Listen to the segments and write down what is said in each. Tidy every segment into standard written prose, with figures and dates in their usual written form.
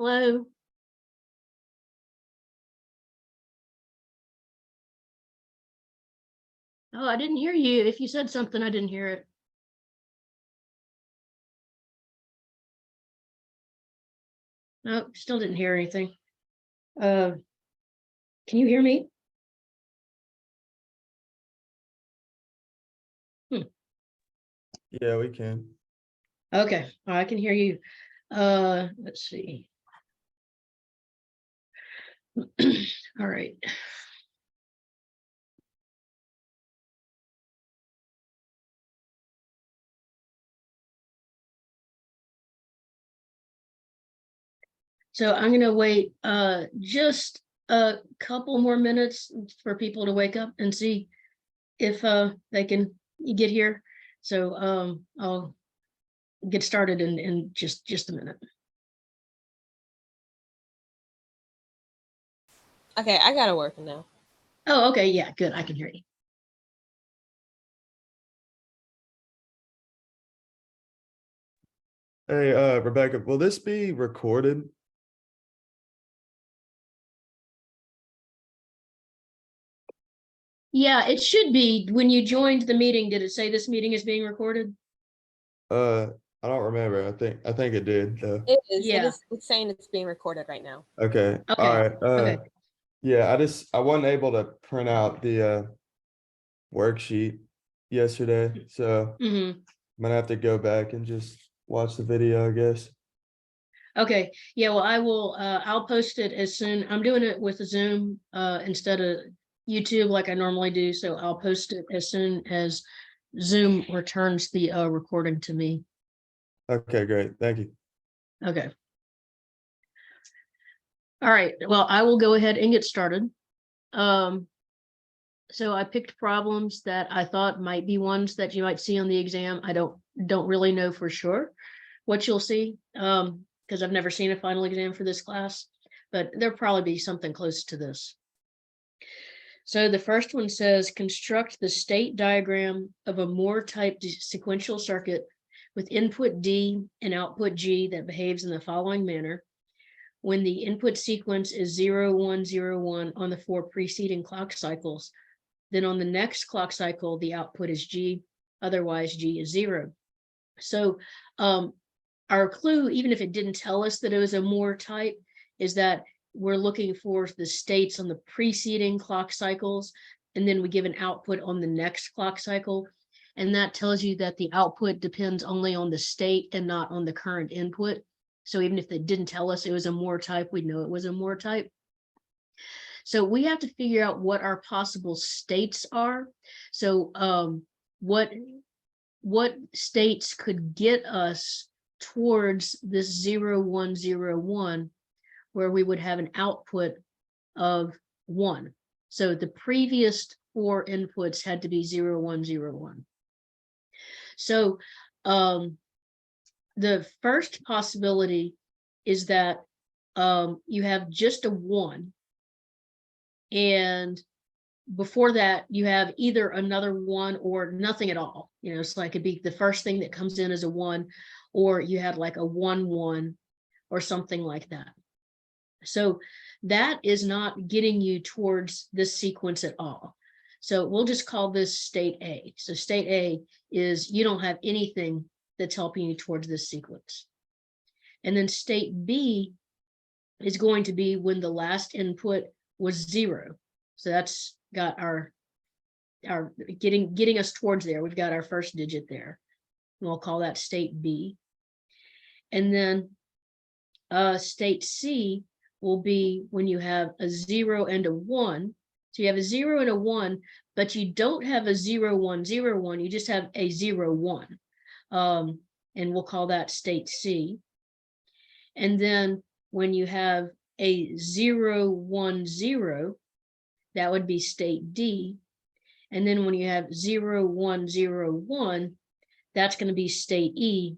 Hello? Oh, I didn't hear you. If you said something, I didn't hear it. No, still didn't hear anything. Can you hear me? Yeah, we can. Okay, I can hear you. Let's see. All right. So I'm going to wait just a couple more minutes for people to wake up and see if they can get here. So I'll get started in just a minute. Okay, I got it working now. Oh, okay. Yeah, good. I can hear you. Hey, Rebecca, will this be recorded? Yeah, it should be. When you joined the meeting, did it say this meeting is being recorded? I don't remember. I think it did though. It is. Yeah. It's saying it's being recorded right now. Okay. Okay. All right. Okay. Yeah, I wasn't able to print out the worksheet yesterday, so Mm-hmm. I'm gonna have to go back and just watch the video, I guess. Okay. Yeah, well, I'll post it as soon. I'm doing it with Zoom instead of YouTube like I normally do. So I'll post it as soon as Zoom returns the recording to me. Okay, great. Thank you. Okay. All right. Well, I will go ahead and get started. So I picked problems that I thought might be ones that you might see on the exam. I don't really know for sure what you'll see, because I've never seen a final exam for this class, but there'll probably be something close to this. So the first one says, construct the state diagram of a Moore-type sequential circuit with input D and output G that behaves in the following manner. When the input sequence is 0, 1, 0, 1 on the 4 preceding clock cycles, then on the next clock cycle, the output is G, otherwise G is 0. So our clue, even if it didn't tell us that it was a Moore type, is that we're looking for the states on the preceding clock cycles, and then we give an output on the next clock cycle. And that tells you that the output depends only on the state and not on the current input. So even if they didn't tell us it was a Moore type, we'd know it was a Moore type. So we have to figure out what our possible states are. So what states could get us towards this 0, 1, 0, 1, where we would have an output of 1. So the previous 4 inputs had to be 0, 1, 0, 1. So the first possibility is that you have just a 1, and before that you have either another 1 or nothing at all. You know, so it could be the first thing that comes in as a 1, or you had like a 1, 1 or something like that. So that is not getting you towards this sequence at all. So we'll just call this state A. So state A is you don't have anything that's helping you towards this sequence. And then state B is going to be when the last input was 0. So that's got our getting us towards there. We've got our first digit there. And we'll call that state B. And then state C will be when you have a 0 and a 1. So you have a 0 and a 1, but you don't have a 0, 1, 0, 1. You just have a 0, 1. And we'll call that state C. And then when you have a 0, 1, 0, that would be state D. And then when you have 0, 1, 0, 1, that's going to be state E.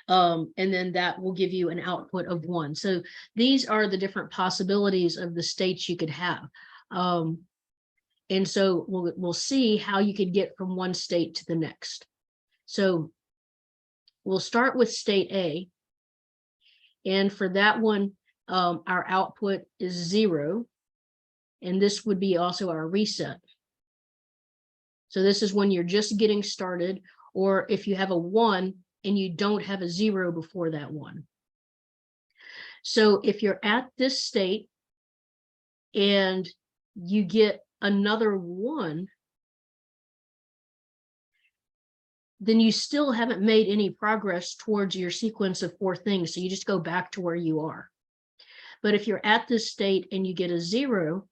And then that will give you an output of 1. So these are the different possibilities of the states you could have. And so we'll see how you could get from one state to the next. So we'll start with state A. And for that one, our output is 0. And this would be also our reset. So this is when you're just getting started, or if you have a 1 and you don't have a 0 before that 1. So if you're at this state and you get another 1, then you still haven't made any progress towards your sequence of 4 things. So you just go back to where you are. But if you're at this state and you get a 0,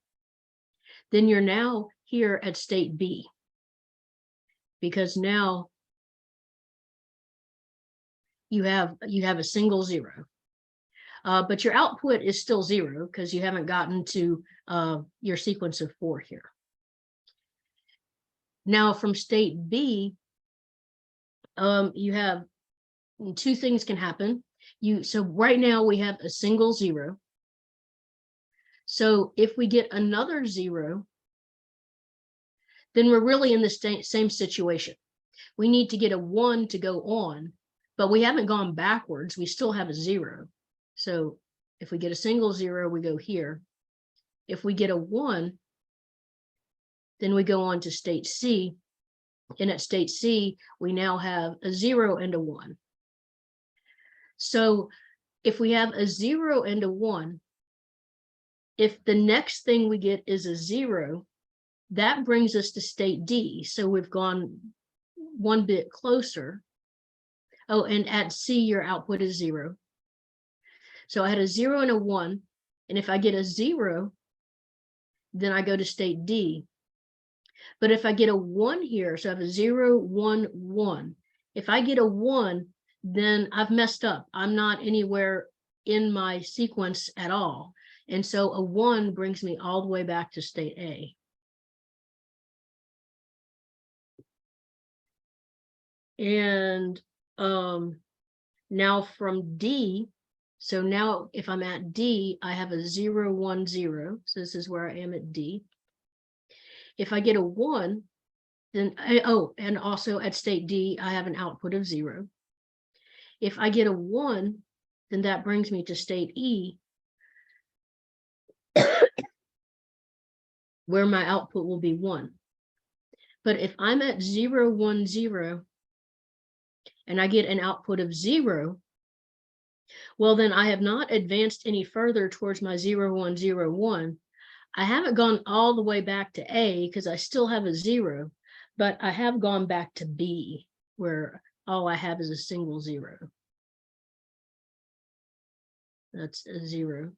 then you're now here at state B. Because now you have a single 0. But your output is still 0 because you haven't gotten to your sequence of 4 here. Now from state B, you have 2 things can happen. So right now we have a single 0. So if we get another 0, then we're really in the same situation. We need to get a 1 to go on, but we haven't gone backwards. We still have a 0. So if we get a single 0, we go here. If we get a 1, then we go on to state C. And at state C, we now have a 0 and a 1. So if we have a 0 and a 1, if the next thing we get is a 0, that brings us to state D. So we've gone 1 bit closer. Oh, and at C, your output is 0. So I had a 0 and a 1. And if I get a 0, then I go to state D. But if I get a 1 here, so I have a 0, 1, 1. If I get a 1, then I've messed up. I'm not anywhere in my sequence at all. And so a 1 brings me all the way back to state A. And now from D, so now if I'm at D, I have a 0, 1, 0. So this is where I am at D. If I get a 1, then and also at state D, I have an output of 0. If I get a 1, then that brings me to state E, where my output will be 1. But if I'm at 0, 1, 0, and I get an output of 0, well, then I have not advanced any further towards my 0, 1, 0, 1. I haven't gone all the way back to A because I still have a 0, but I have gone back to B, where all I have is a single 0. That's a 0.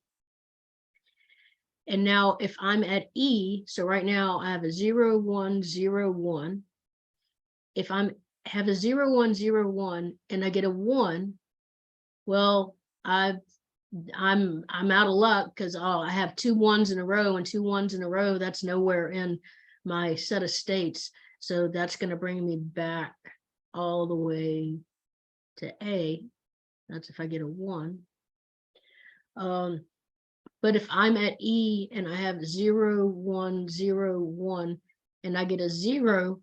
And now if I'm at E, so right now I have a 0, 1, 0, 1. If I have a 0, 1, 0, 1, and I get a 1, well, I'm out of luck because I have 2 1s in a row, and 2 1s in a row, that's nowhere in my set of states. So that's going to bring me back all the way to A. That's if I get a 1. But if I'm at E and I have 0, 1, 0, 1, and I get a 0,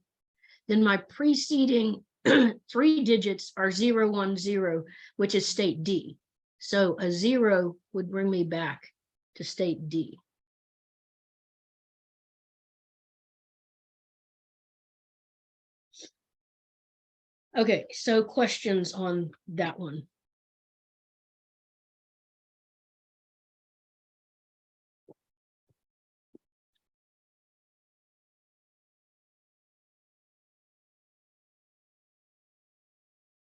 then my preceding 3 digits are 0, 1, 0, which is state D. So a 0 would bring me back to state D. Okay, so questions on that one?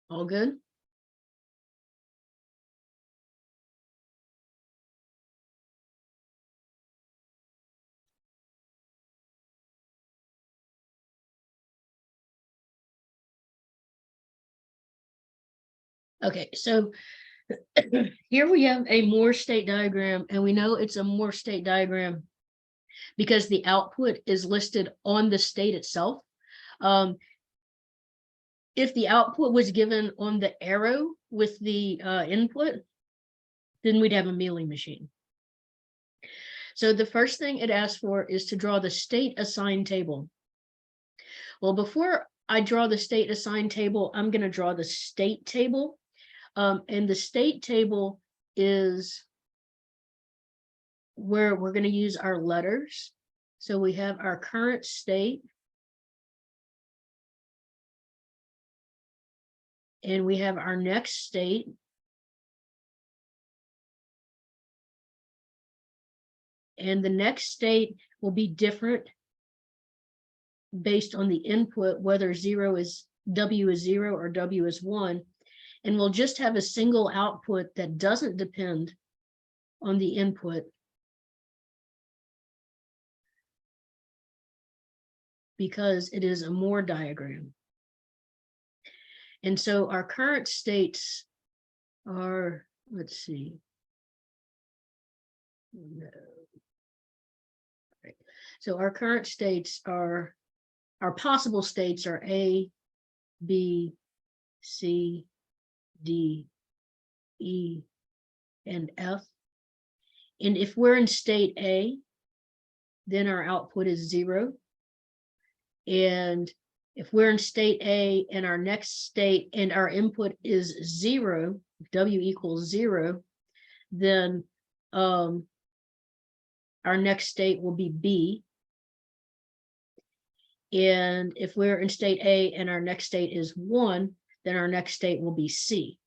All good? Okay, so here we have a Moore state diagram, and we know it's a Moore state diagram because the output is listed on the state itself. If the output was given on the arrow with the input, then we'd have a Mealy machine. So the first thing it asks for is to draw the state assigned table. Well, before I draw the state assigned table, I'm going to draw the state table. And the state table is where we're going to use our letters. So we have our current state. And we have our next state. And the next state will be different based on the input, whether W is 0 or W is 1. And we'll just have a single output that doesn't depend on the input. Because it is a Moore diagram. And so our current states are, let's see. No. Right. So our current states are, our possible states are A, B, C, D, E, and F. And if we're in state A, then our output is 0. And if we're in state A and our next state and our input is 0, W equals 0, then our next state will be B. And if we're in state A and our next state is 1, then our next state will be C.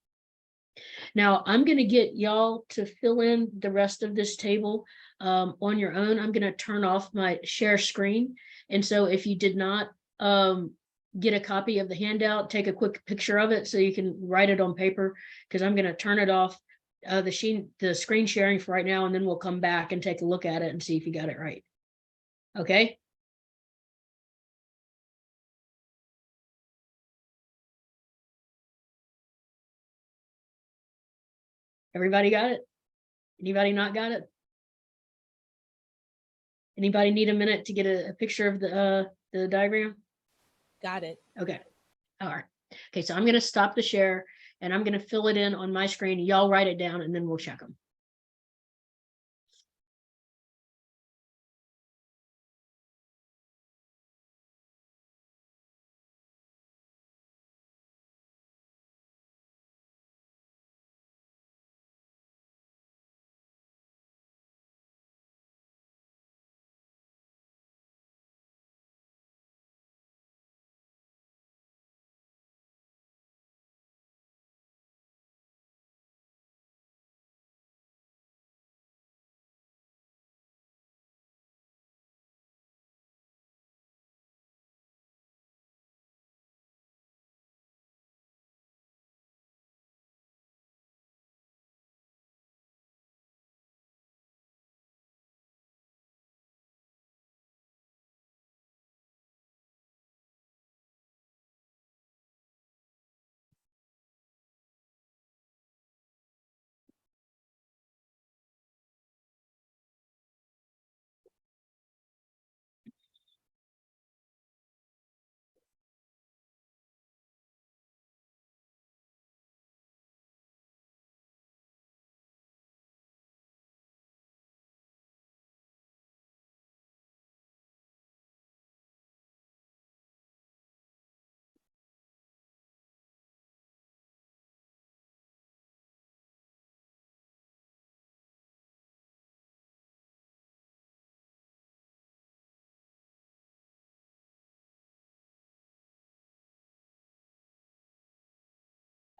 Now, I'm going to get y'all to fill in the rest of this table on your own. I'm going to turn off my share screen. And so if you did not get a copy of the handout, take a quick picture of it so you can write it on paper, because I'm going to turn it off, the screen sharing for right now, and then we'll come back and take a look at it and see if you got it right. Okay. Everybody got it? Anybody not got it? Anybody need a minute to get a picture of the diagram? Got it. Okay. All right. Okay, so I'm going to stop the share and I'm going to fill it in on my screen. Y'all write it down and then we'll check them.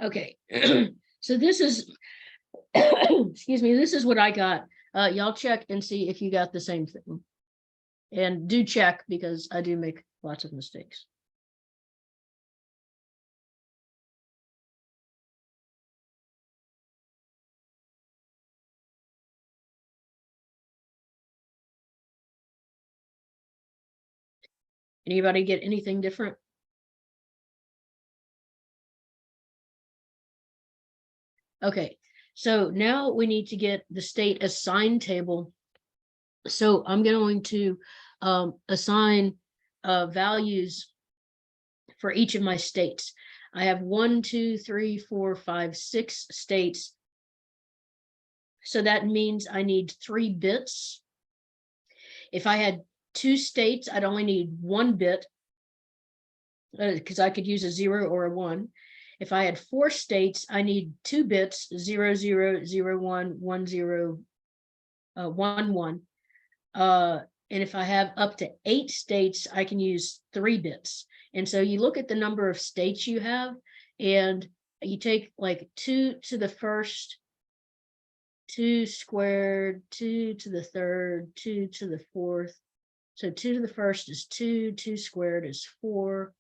Okay. So this is, excuse me, this is what I got. Y'all check and see if you got the same thing. And do check, because I do make lots of mistakes. Anybody get anything different? Okay, so now we need to get the state assigned table. So I'm going to assign values for each of my states. I have 1, 2, 3, 4, 5, 6 states. So that means I need 3 bits. If I had 2 states, I'd only need 1 bit, because I could use a 0 or a 1. If I had 4 states, I need 2 bits, 0, 0, 0, 1, 1, 0, 1, 1. And if I have up to 8 states, I can use 3 bits. And so you look at the number of states you have, and you take like 2 to the first, 2 squared, 2 to the third, 2 to the fourth. So 2 to the first is 2, 2 squared is 4,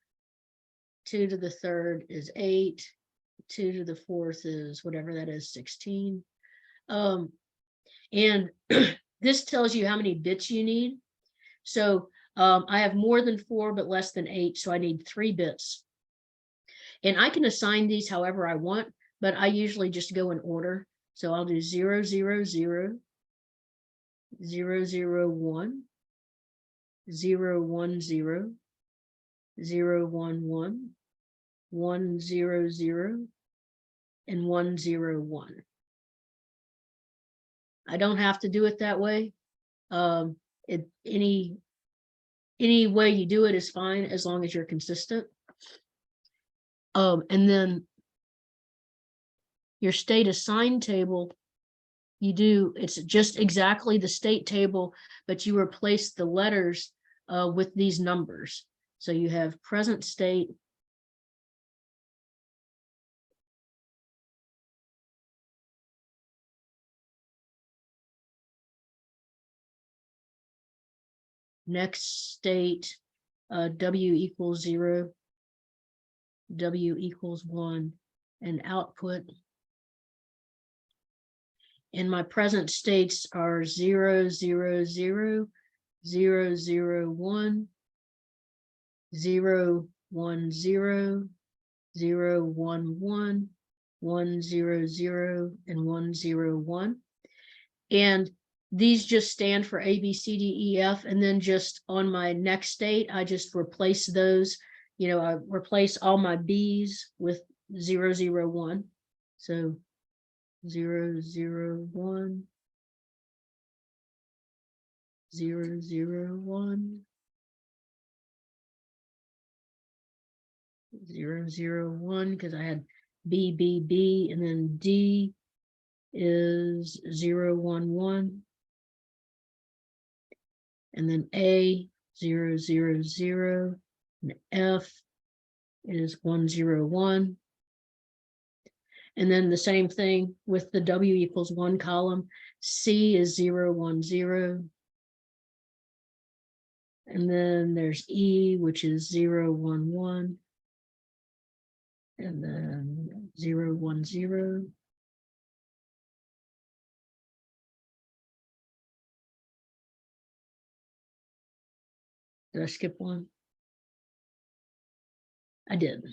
2 to the third is 8, 2 to the fourth is whatever that is, 16. And this tells you how many bits you need. So I have more than 4, but less than 8, so I need 3 bits. And I can assign these however I want, but I usually just go in order. So I'll do 0, 0, 0, 0, 0, 1, 0, 1, 0, 0, 1, 1, 1, 0, 0, and 1, 0, 1. I don't have to do it that way. Any way you do it is fine as long as you're consistent. And then your state assigned table, it's just exactly the state table, but you replace the letters with these numbers. So you have present state, next state, W equals 0, W equals 1, and output. And my present states are 0, 0, 0, 0, 0, 1, 0, 1, 0, 0, 1, 1, 1, 0, 0, and 1, 0, 1. And these just stand for A, B, C, D, E, F. And then just on my next state, I just replace those. I replace all my B's with 0, 0, 1. So 0, 0, 1, 0, 0, 1, 0, 0, 1, because I had B, B, B, and then D is 0, 1, 1. And then A, 0, 0, 0, and F is 1, 0, 1. And then the same thing with the W equals 1 column. C is 0, 1, 0. And then there's E, which is 0, 1, 1. And then 0, 1, 0. Did I skip one? I did.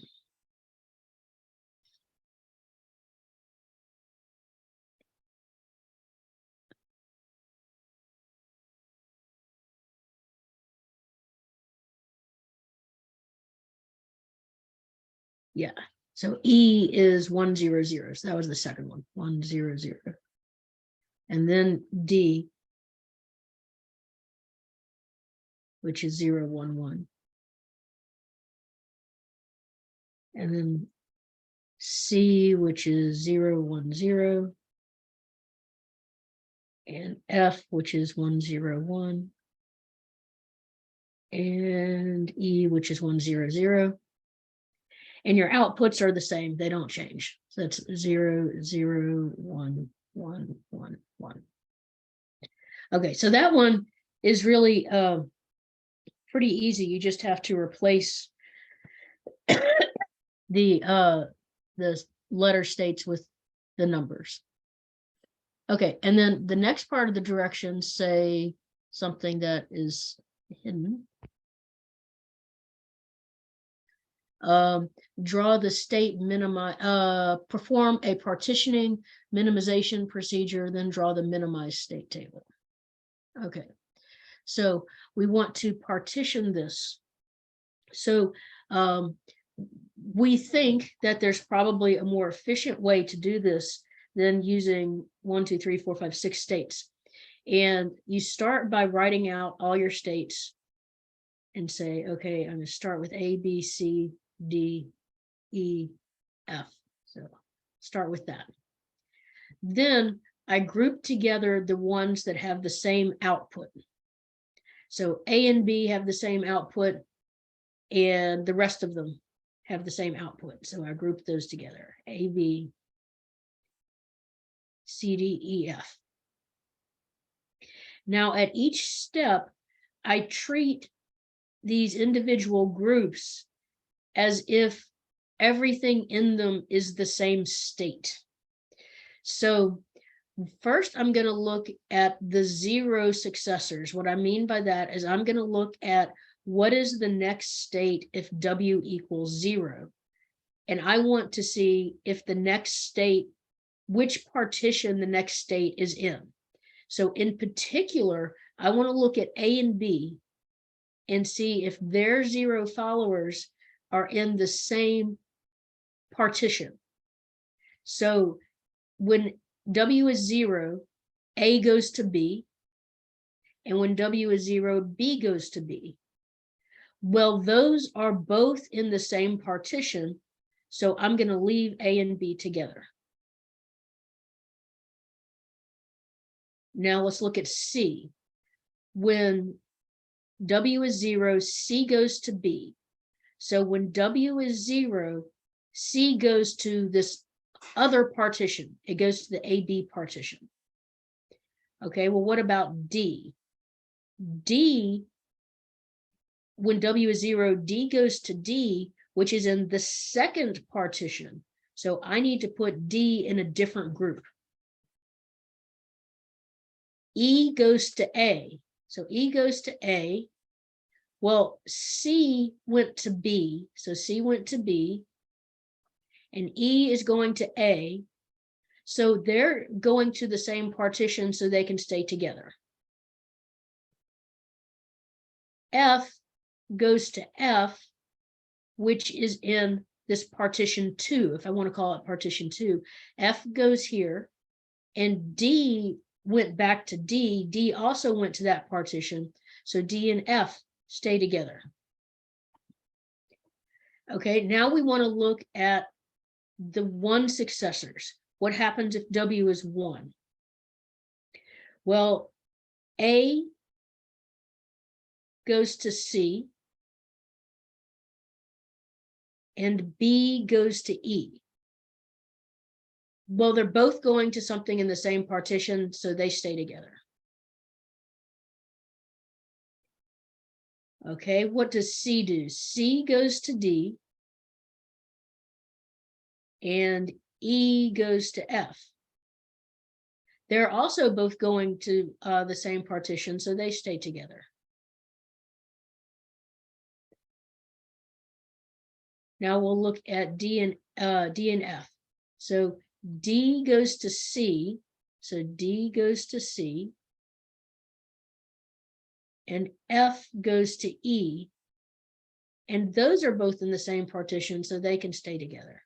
Yeah. So E is 1, 0, 0. So that was the second one, 1, 0, 0. And then D, which is 0, 1, 1. And then C, which is 0, 1, 0. And F, which is 1, 0, 1. And E, which is 1, 0, 0. And your outputs are the same, they don't change. So that's 0, 0, 1, 1, 1, 1. Okay, so that one is really pretty easy. You just have to replace the letter states with the numbers. Okay, and then the next part of the directions say something that is hidden. Draw the state perform a partitioning minimization procedure, then draw the minimized state table. Okay, so we want to partition this. So we think that there's probably a more efficient way to do this than using 1, 2, 3, 4, 5, 6 states. And you start by writing out all your states and say, okay, I'm going to start with A, B, C, D, E, F. So start with that. Then I group together the ones that have the same output. So A and B have the same output, and the rest of them have the same output. So I group those together, A, B, C, D, E, F. Now at each step, I treat these individual groups as if everything in them is the same state. So first, I'm going to look at the zero successors. What I mean by that is I'm going to look at what is the next state if W equals 0. And I want to see if the next state, which partition the next state is in. So in particular, I want to look at A and B and see if their 0 followers are in the same partition. So when W is 0, A goes to B, and when W is 0, B goes to B. Well, those are both in the same partition, so I'm going to leave A and B together. Now let's look at C. When W is 0, C goes to B. So when W is 0, C goes to this other partition. It goes to the AB partition. Okay, well, what about D? D, when W is 0, D goes to D, which is in the second partition. So I need to put D in a different group. E goes to A. So E goes to A. Well, C went to B. So C went to B. And E is going to A. So they're going to the same partition so they can stay together. F goes to F, which is in this partition 2, if I want to call it partition 2. F goes here, and D went back to D. D also went to that partition, so D and F stay together. Okay, now we want to look at the 1 successors. What happens if W is 1? Well, A goes to C, and B goes to E. Well, they're both going to something in the same partition, so they stay together. Okay, what does C do? C goes to D, and E goes to F. They're also both going to the same partition, so they stay together. Now we'll look at D and F. So D goes to C, so D goes to C, and F goes to E, and those are both in the same partition, so they can stay together.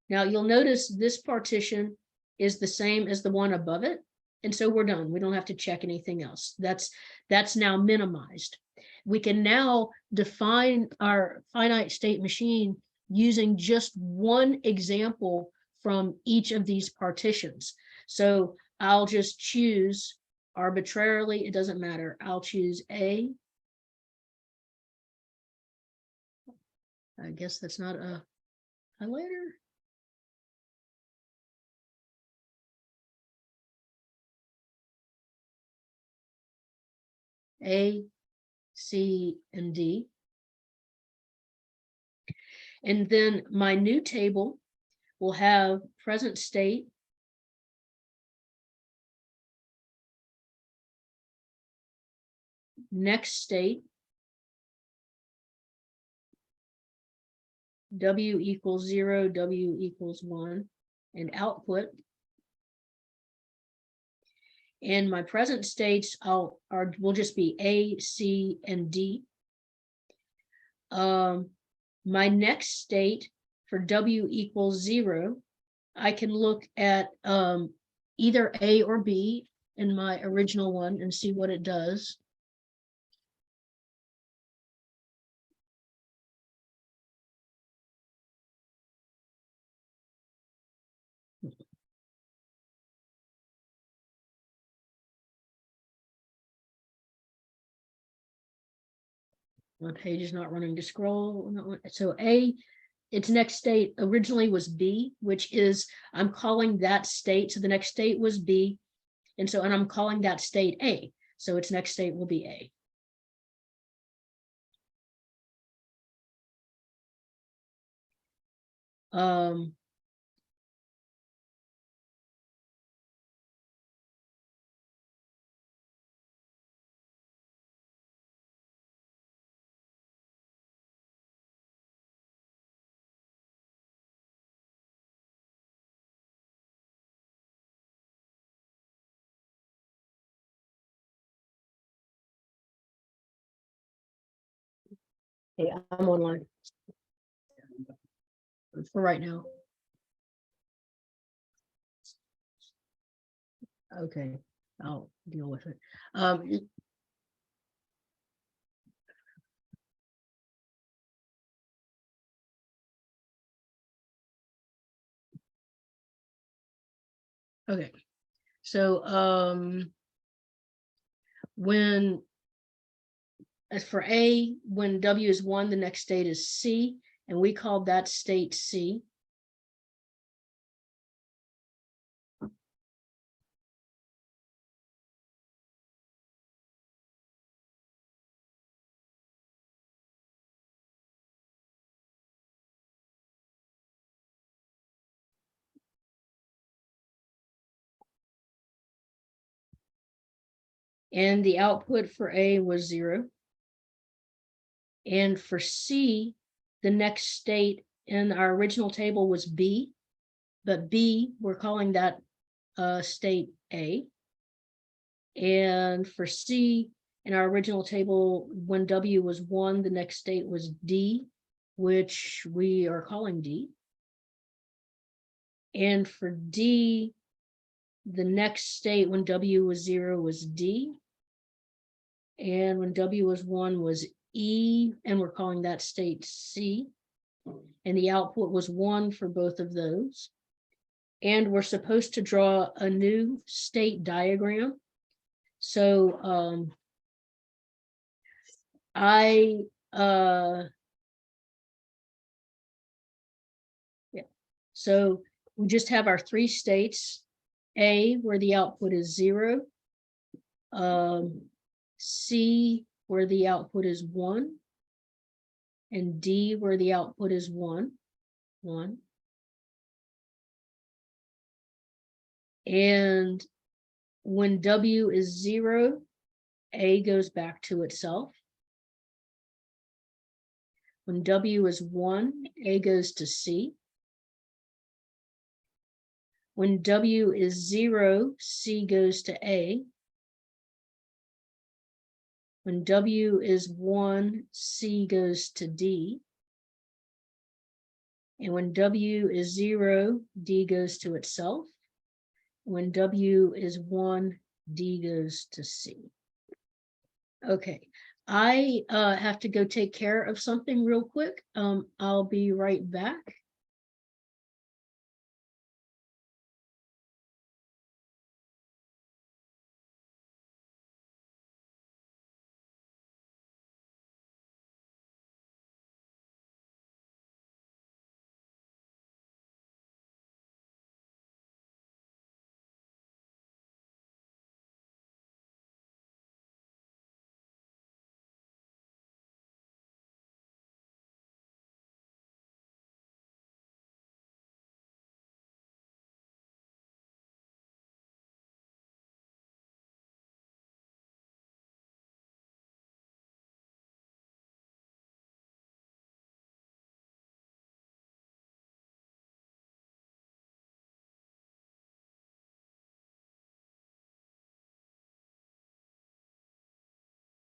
Now you'll notice this partition is the same as the one above it, and so we're done. We don't have to check anything else. That's now minimized. We can now define our finite state machine using just one example from each of these partitions. So I'll just choose arbitrarily, it doesn't matter. I'll choose A. I guess that's not a highlighter. A, C, and D. And then my new table will have present state, next state, W equals 0, W equals 1, and output. And my present states will just be A, C, and D. My next state for W equals 0, I can look at either A or B in my original one and see what it does. My page is not running to scroll. No, so A, its next state originally was B, which is, I'm calling that state. So the next state was B. And I'm calling that state A. So its next state will be A. Yeah, I'm online for right now. Okay, I'll deal with it. Okay, so when, as for A, when W is 1, the next state is C, and we called that state C. And the output for A was 0. And for C, the next state in our original table was B, but B, we're calling that state A. And for C, in our original table, when W was 1, the next state was D, which we are calling D. And for D, the next state when W was 0 was D. And when W was 1 was E, and we're calling that state C. And the output was 1 for both of those. And we're supposed to draw a new state diagram. So so we just have our 3 states: A, where the output is 0, C, where the output is 1, and D, where the output is 1. And when W is 0, A goes back to itself. When W is 1, A goes to C. When W is 0, C goes to A. When W is 1, C goes to D. And when W is 0, D goes to itself. When W is 1, D goes to C. Okay, I have to go take care of something real quick. I'll be right back.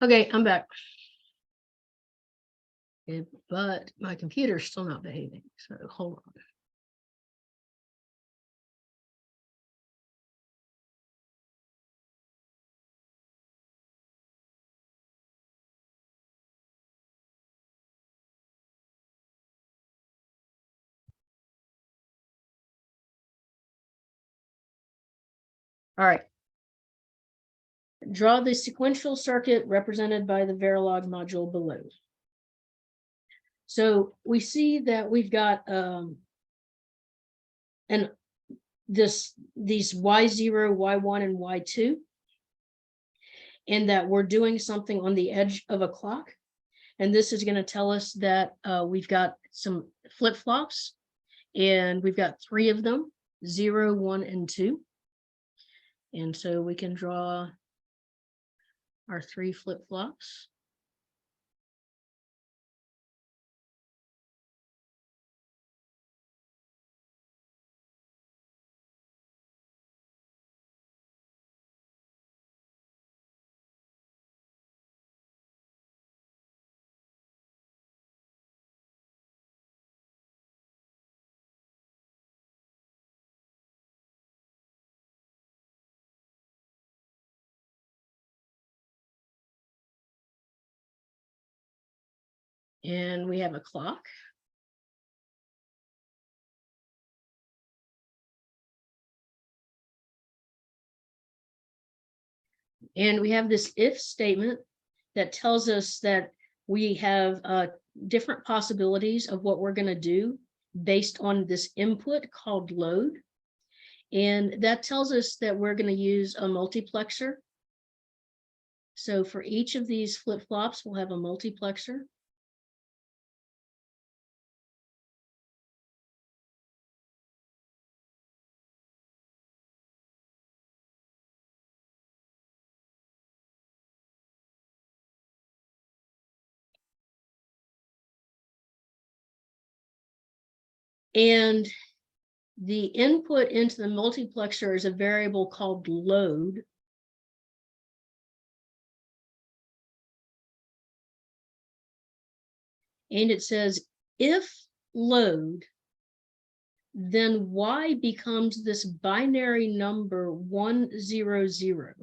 Okay, I'm back. But my computer's still not behaving, so hold on. All right. Draw the sequential circuit represented by the Verilog module below. So we see that we've got and these Y0, Y1, and Y2, and that we're doing something on the edge of a clock. And this is going to tell us that we've got some flip-flops, and we've got 3 of them, 0, 1, and 2. And so we can draw our 3 flip-flops. And we have a clock. And we have this if statement that tells us that we have different possibilities of what we're going to do based on this input called load. And that tells us that we're going to use a multiplexer. So for each of these flip-flops, we'll have a multiplexer. And the input into the multiplexer is a variable called load. And it says, if load, then Y becomes this binary number 100.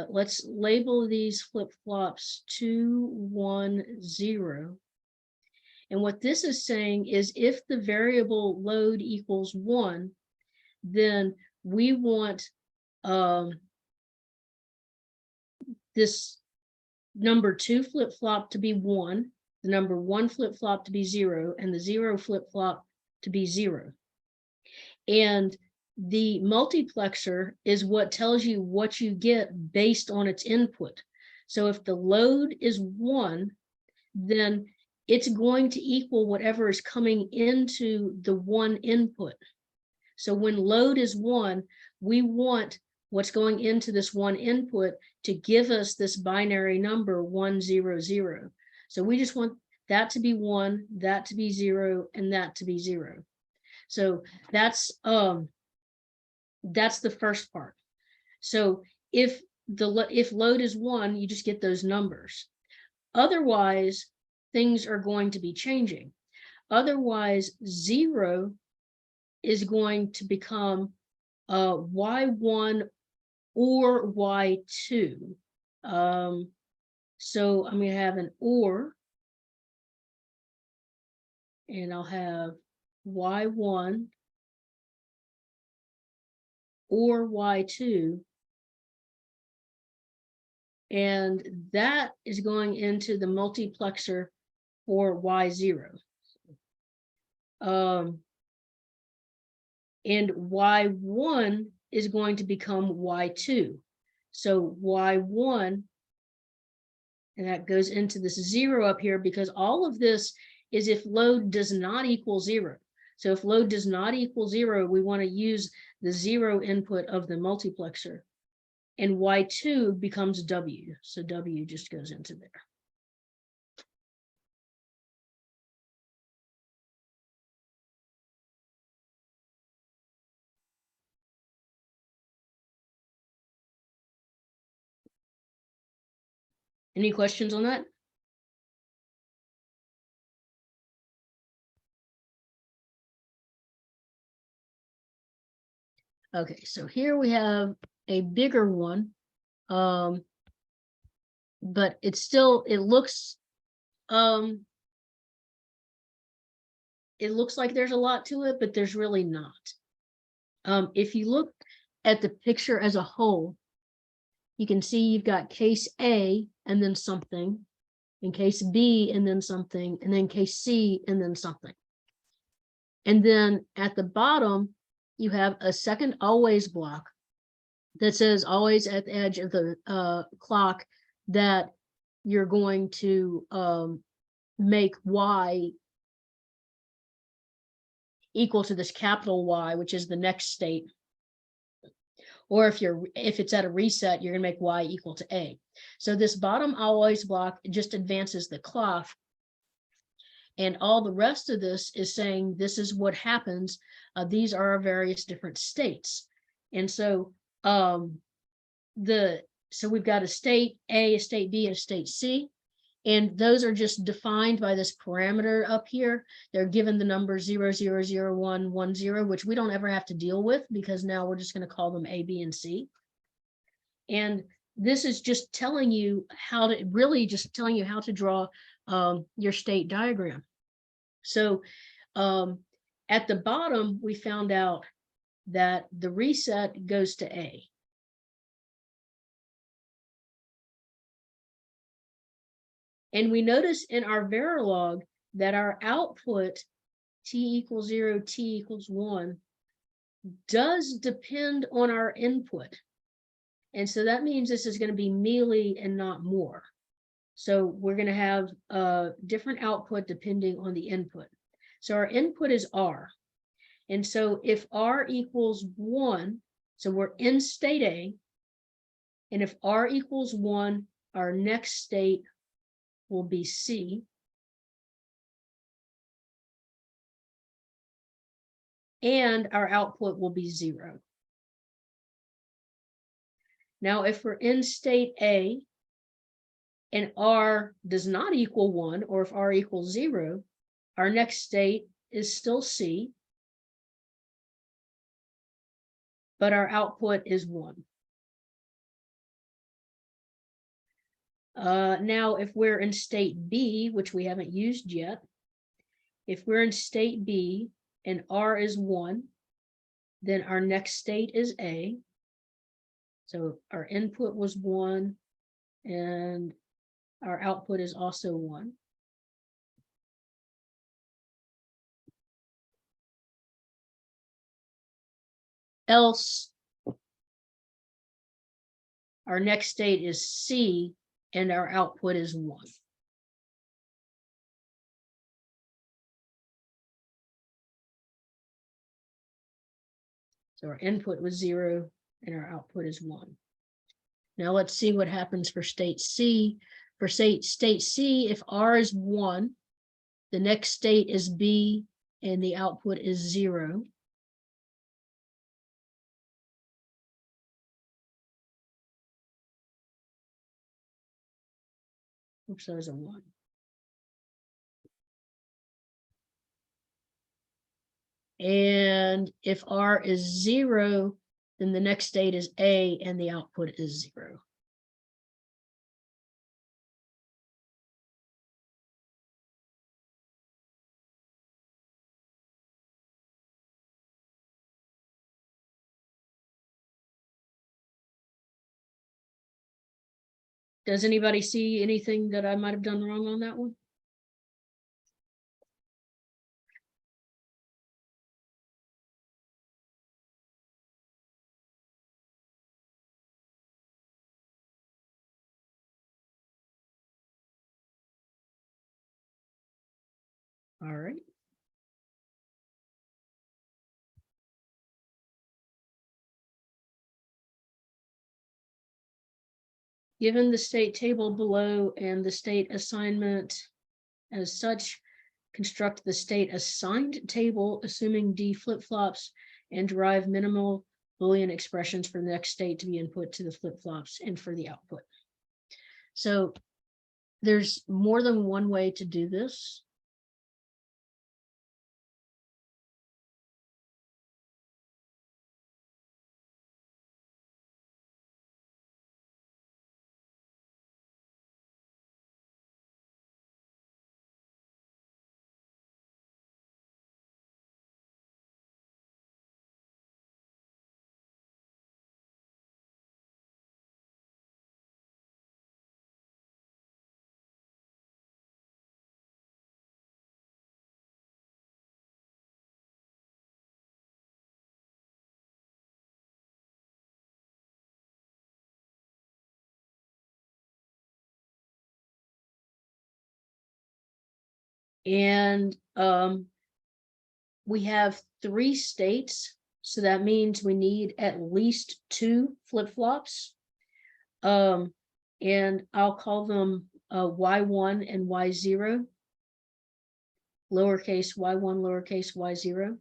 Let's label these flip-flops 2, 1, 0. And what this is saying is if the variable load equals 1, then we want this number 2 flip-flop to be 1, the number 1 flip-flop to be 0, and the 0 flip-flop to be 0. And the multiplexer is what tells you what you get based on its input. So if the load is 1, then it's going to equal whatever is coming into the 1 input. So when load is 1, we want what's going into this 1 input to give us this binary number 100. So we just want that to be 1, that to be 0, and that to be 0. So that's the first part. So if load is 1, you just get those numbers. Otherwise, things are going to be changing. Otherwise, 0 is going to become Y1 or Y2. So I'm going to have an or, and I'll have Y1 or Y2. And that is going into the multiplexer for Y0. And Y1 is going to become Y2. So Y1, and that goes into this 0 up here, because all of this is if load does not equal 0. So if load does not equal 0, we want to use the 0 input of the multiplexer. And Y2 becomes W. So W just goes into there. Any questions on that? Okay, so here we have a bigger one, but it's still, it looks like there's a lot to it, but there's really not. If you look at the picture as a whole, you can see you've got case A and then something, in case B and then something, and then case C and then something. And then at the bottom, you have a second always block that says always at the edge of the clock that you're going to make Y equal to this capital Y, which is the next state. Or if it's at a reset, you're gonna make Y equal to A. So this bottom always block just advances the clock. And all the rest of this is saying this is what happens. These are our various different states. And so so we've got a state A, a state B, and a state C. And those are just defined by this parameter up here. They're given the number 0, 0, 0, 1, 1, 0, which we don't ever have to deal with because now we're just going to call them A, B, and C. And this is just telling you how to draw your state diagram. So at the bottom, we found out that the reset goes to A. And we notice in our Verilog that our output t equals 0, t equals 1 does depend on our input. And so that means this is going to be mealy and not more. So we're going to have a different output depending on the input. So our input is R. And so if R equals 1, so we're in state A, and if R equals 1, our next state will be C. And our output will be 0. Now, if we're in state A and R does not equal 1, or if R equals 0, our next state is still C, but our output is 1. Now, if we're in state B, which we haven't used yet, if we're in state B and R is 1, then our next state is A. So our input was 1 and our output is also 1. Else, our next state is C and our output is 1. So our input was 0 and our output is 1. Now let's see what happens for state C. For state C, if R is 1, the next state is B and the output is 0. Oops, that was a 1. And if R is 0, then the next state is A and the output is 0. Does anybody see anything that I might have done wrong on that one? All right. Given the state table below and the state assignment as such, construct the state assigned table, assuming D flip-flops, and derive minimal Boolean expressions for the next state to be input to the flip-flops and for the output. So there's more than one way to do this. And we have 3 states, so that means we need at least 2 flip-flops. And I'll call them y1 and y0, lowercase y1, lowercase y0.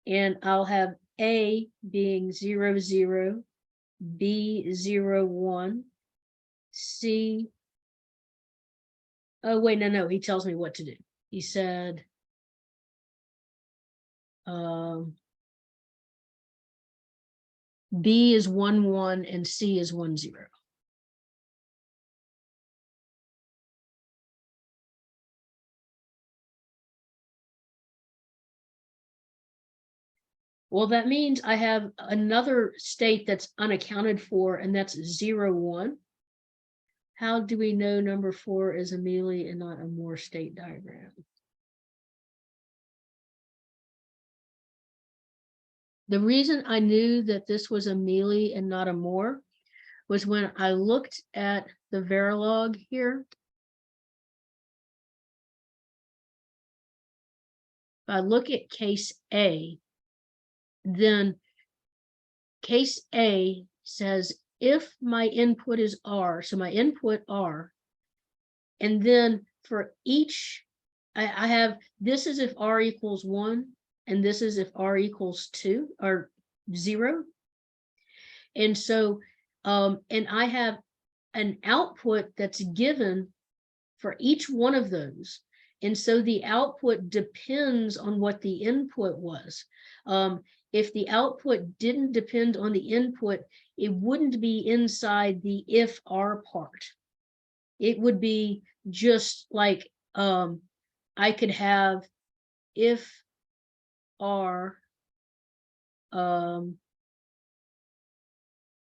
And I'll have A being 0, 0, B 0, 1, C. Oh, wait, no, he tells me what to do. He said, B is 1, 1, and C is 1, 0. Well, that means I have another state that's unaccounted for, and that's 0, 1. How do we know number 4 is a Mealy and not a Moore state diagram? The reason I knew that this was a Mealy and not a Moore was when I looked at the Verilog here. If I look at case A, then case A says if my input is R, so my input R, and then for each, I have, this is if R equals 1, and this is if R equals 2 or 0. And so, and I have an output that's given for each one of those. And so the output depends on what the input was. If the output didn't depend on the input, it wouldn't be inside the if R part. It would be just like, I could have if R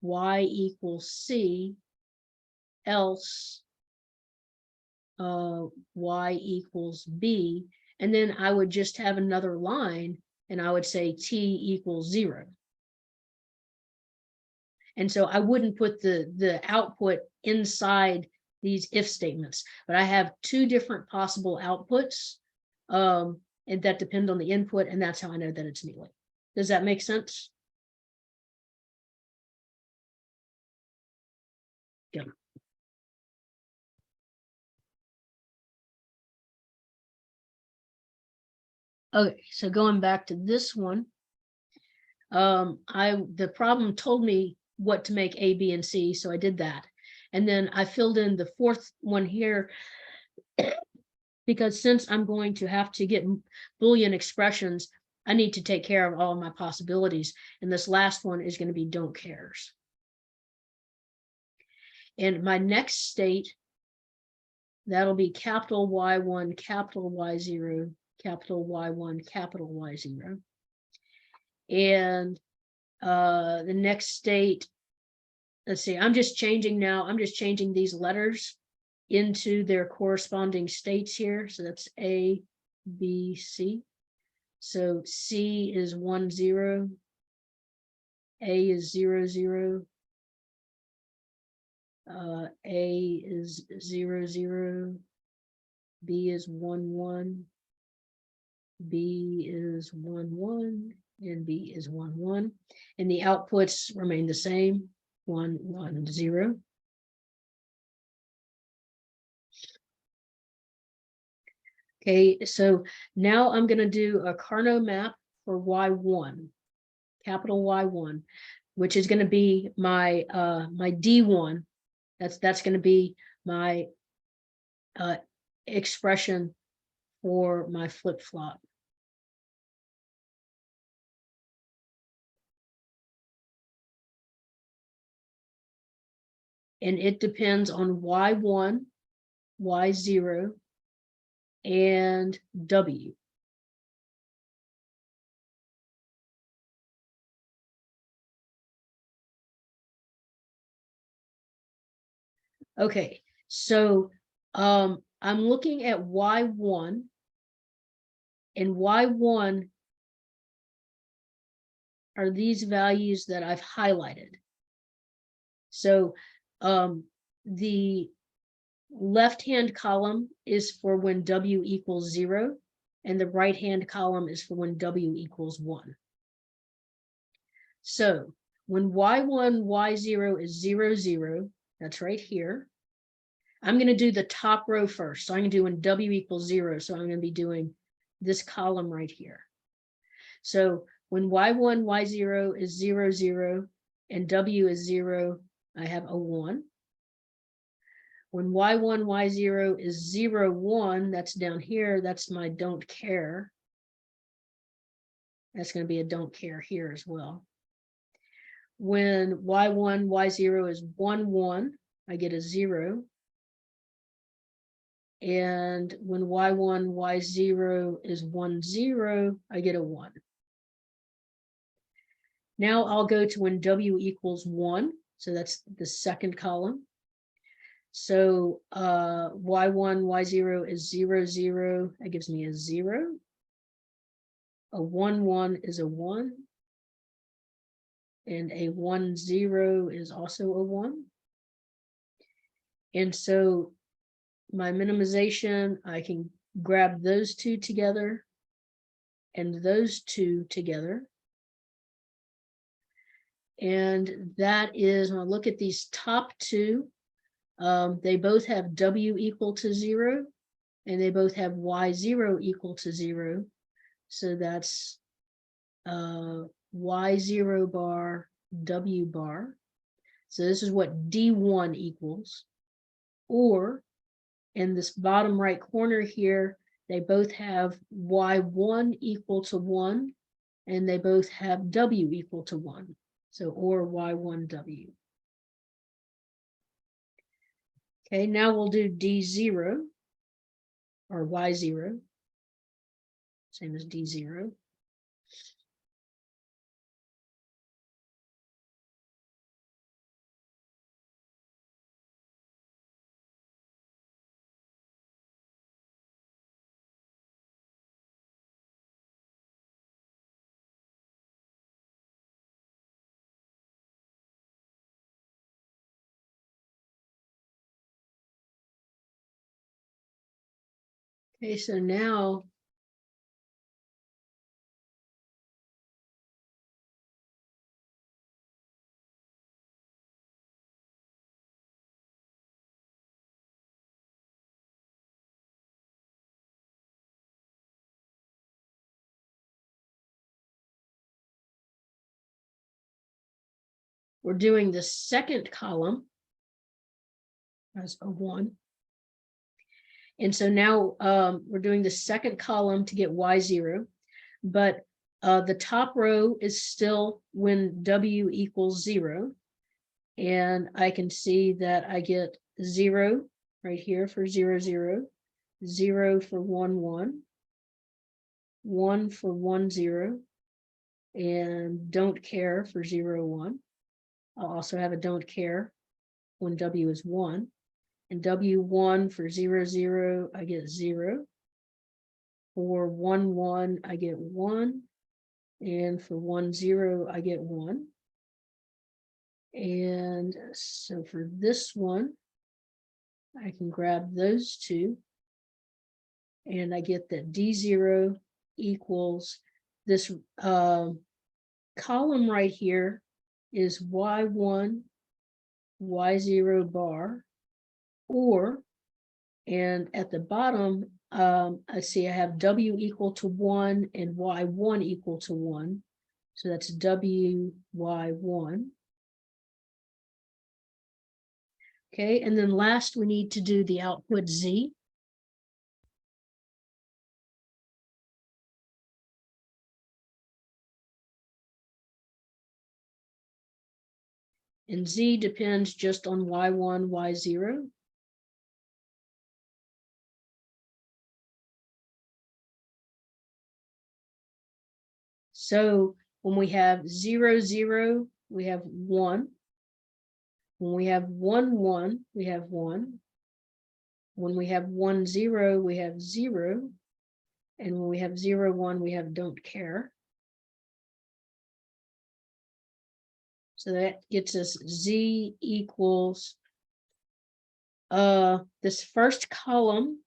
y equals C, else y equals B, and then I would just have another line and I would say T equals 0. And so I wouldn't put the output inside these if statements, but I have 2 different possible outputs, and that depend on the input, and that's how I know that it's Mealy. Does that make sense? Yeah. Okay, so going back to this one, the problem told me what to make A, B, and C, so I did that. And then I filled in the 4th one here because since I'm going to have to get Boolean expressions, I need to take care of all of my possibilities. And this last one is going to be don't cares. And my next state, that'll be capital Y1, capital Y0, capital Y1, capital Y0. And the next state, let's see, I'm just changing these letters into their corresponding states here. So that's A, B, C. So C is 1, 0. A is 0, 0. A is 0, 0. B is 1, 1. B is 1, 1. And B is 1, 1. And the outputs remain the same, 1, 1, 0. Okay, so now I'm going to do a Carnot map for Y1, capital Y1, which is going to be my my D1. That's going to be my expression for my flip-flop. And it depends on Y1, Y0, and W. Okay, so I'm looking at Y1, and Y1 are these values that I've highlighted. So the left-hand column is for when W equals 0, and the right-hand column is for when W equals 1. So when Y1, Y0 is 0, 0, that's right here. I'm going to do the top row first. So I'm going to do when W equals 0. So I'm going to be doing this column right here. So when Y1, Y0 is 0, 0, and W is 0, I have a 1. When Y1, Y0 is 0, 1, that's down here. That's my don't care. That's going to be a don't care here as well. When Y1, Y0 is 1, 1, I get a 0. And when Y1, Y0 is 1, 0, I get a 1. Now I'll go to when W equals 1. So that's the second column. So Y1, Y0 is 0, 0. That gives me a 0. A 1, 1 is a 1. And a 1, 0 is also a 1. And so my minimization, I can grab those two together and those two together. And that is, when I look at these top two, they both have W equal to 0, and they both have Y0 equal to 0. So that's Y0 bar, W bar. So this is what D1 equals. Or in this bottom right corner here, they both have Y1 equal to 1, and they both have W equal to 1. So, or Y1W. Okay, now we'll do D0 or Y0, same as D0. Okay, so now we're doing the second column as a 1. And so now we're doing the second column to get Y0, but the top row is still when W equals 0. And I can see that I get 0 right here for 0, 0, 0 for 1, 1, 1 for 1, 0, and don't care for 0, 1. I'll also have a don't care when W is 1. And W1 for 0, 0, I get 0. For 1, 1, I get 1. And for 1, 0, I get 1. And so for this one, I can grab those two. And I get that D0 equals this column right here is Y1, Y0 bar, or, and at the bottom, I see I have W equal to 1 and Y1 equal to 1. So that's WY1. Okay, and then last we need to do the output Z. And Z depends just on Y1, Y0. So when we have 0, 0, we have 1. When we have 1, 1, we have 1. When we have 1, 0, we have 0. And when we have 0, 1, we have don't care. So that gets us Z equals This first column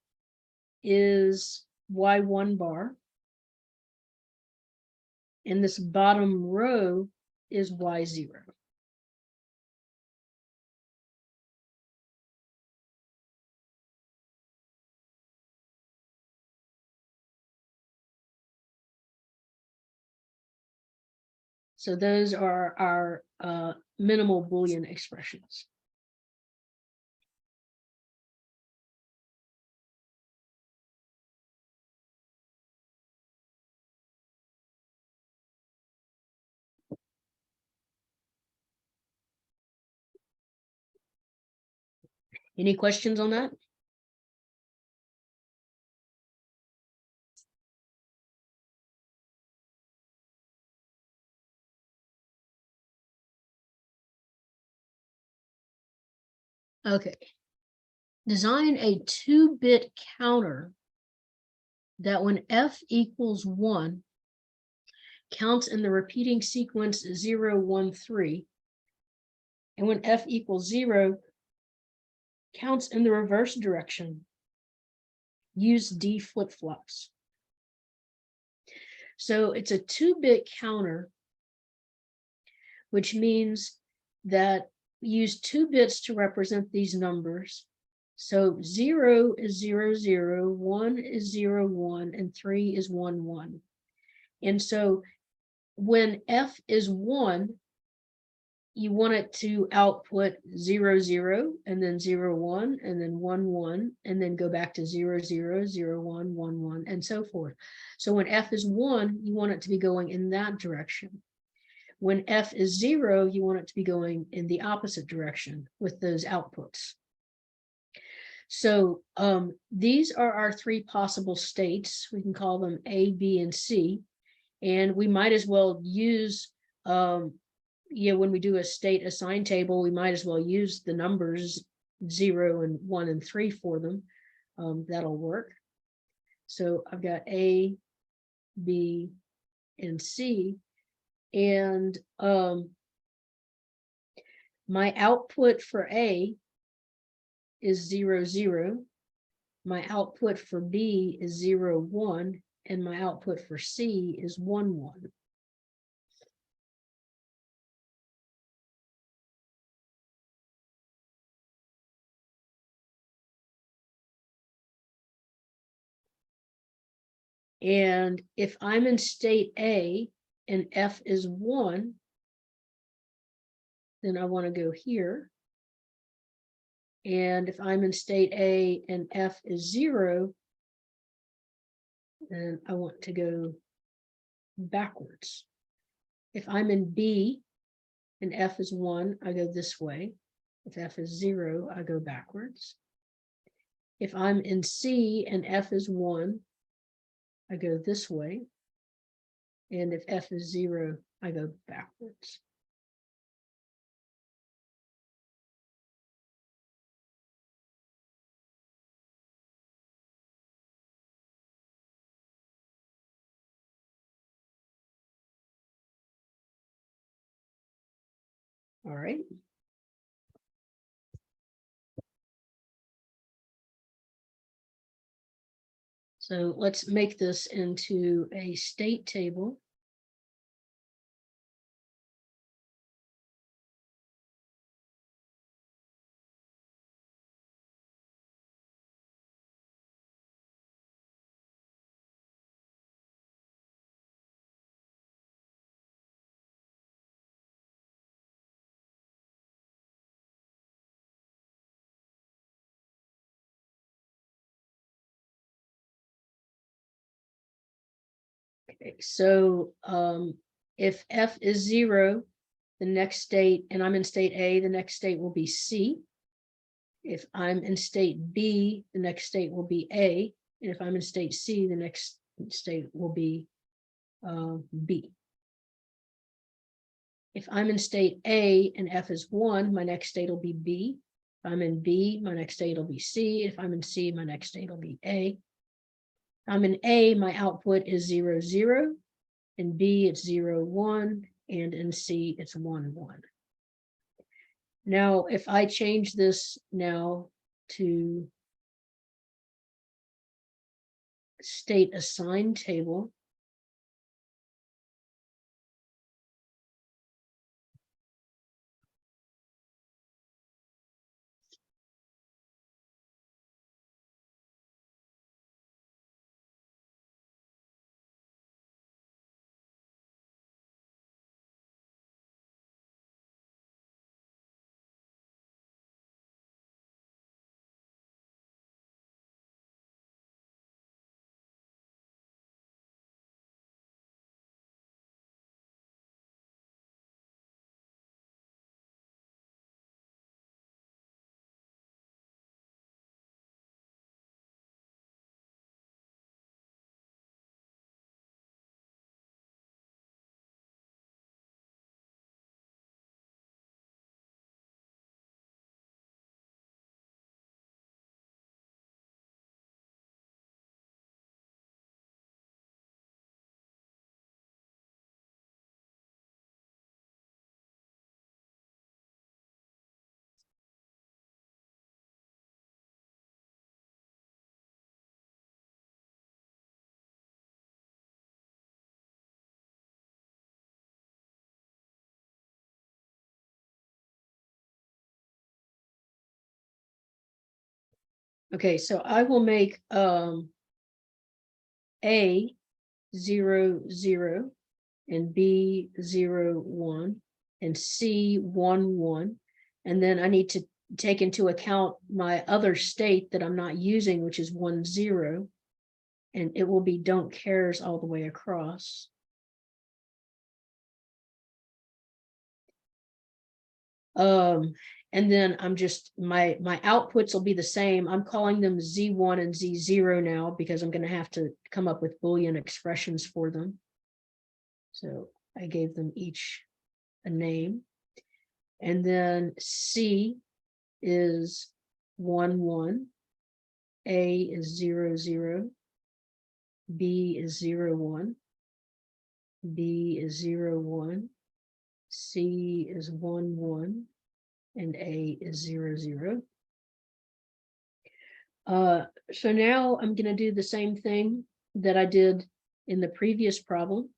is Y1 bar. And this bottom row is Y0. So those are our minimal Boolean expressions. Any questions on that? Okay. Design a 2-bit counter that when f equals 1 counts in the repeating sequence 0, 1, 3. And when f equals 0 counts in the reverse direction. Use D flip-flops. So it's a 2-bit counter, which means that we use 2 bits to represent these numbers. So 0 is 0, 0, 1 is 0, 1, and 3 is 1, 1. And so when f is 1, you want it to output 0, 0, and then 0, 1, and then 1, 1, and then go back to 0, 0, 0, 1, 1, 1, and so forth. So when f is 1, you want it to be going in that direction. When f is 0, you want it to be going in the opposite direction with those outputs. So these are our 3 possible states. We can call them A, B, and C. And we might as well use, when we do a state assign table, we might as well use the numbers 0 and 1 and 3 for them. That'll work. So I've got A, B, and C. And my output for A is 0, 0. My output for B is 0, 1. And my output for C is 1, 1. And if I'm in state A and F is 1, then I want to go here. And if I'm in state A and F is 0, then I want to go backwards. If I'm in B and F is 1, I go this way. If F is 0, I go backwards. If I'm in C and F is 1, I go this way. And if F is 0, I go backwards. All right. So let's make this into a state table. Okay, so if F is 0, the next state, and I'm in state A, the next state will be C. If I'm in state B, the next state will be A. And if I'm in state C, the next state will be B. If I'm in state A and F is 1, my next state will be B. If I'm in B, my next state will be C. If I'm in C, my next state will be A. I'm in A, my output is 0, 0. In B, it's 0, 1. And in C, it's 1, 1. Now, if I change this now to state assign table. Okay, so I will make A 0 0 and B 0 1 and C 1 1. And then I need to take into account my other state that I'm not using, which is 1 0. And it will be don't cares all the way across. And then I'm just my outputs will be the same. I'm calling them Z1 and Z0 now because I'm going to have to come up with Boolean expressions for them. So I gave them each a name. And then C is 1 1, A is 0 0, B is 0 1, B is 0 1, C is 1 1, and A is 0 0. So now I'm going to do the same thing that I did in the previous problem.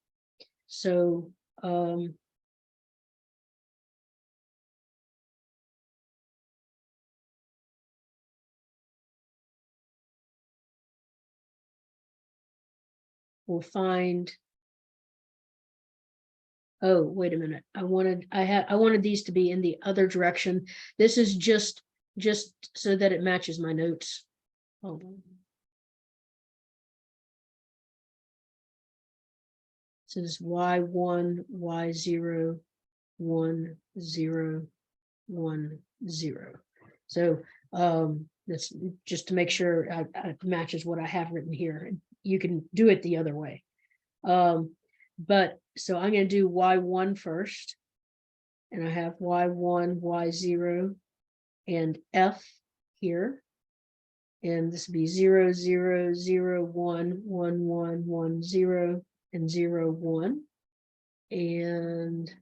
So we'll find, oh, wait a minute. I wanted these to be in the other direction. This is just so that it matches my notes. Hold on. So this Y1, Y0, 1 0 1 0. So that's just to make sure it matches what I have written here. You can do it the other way. But so I'm going to do Y1 first. And I have Y1, Y0, and F here. And this would be 0 0 0 1 1 1 1 0 and 0 1. And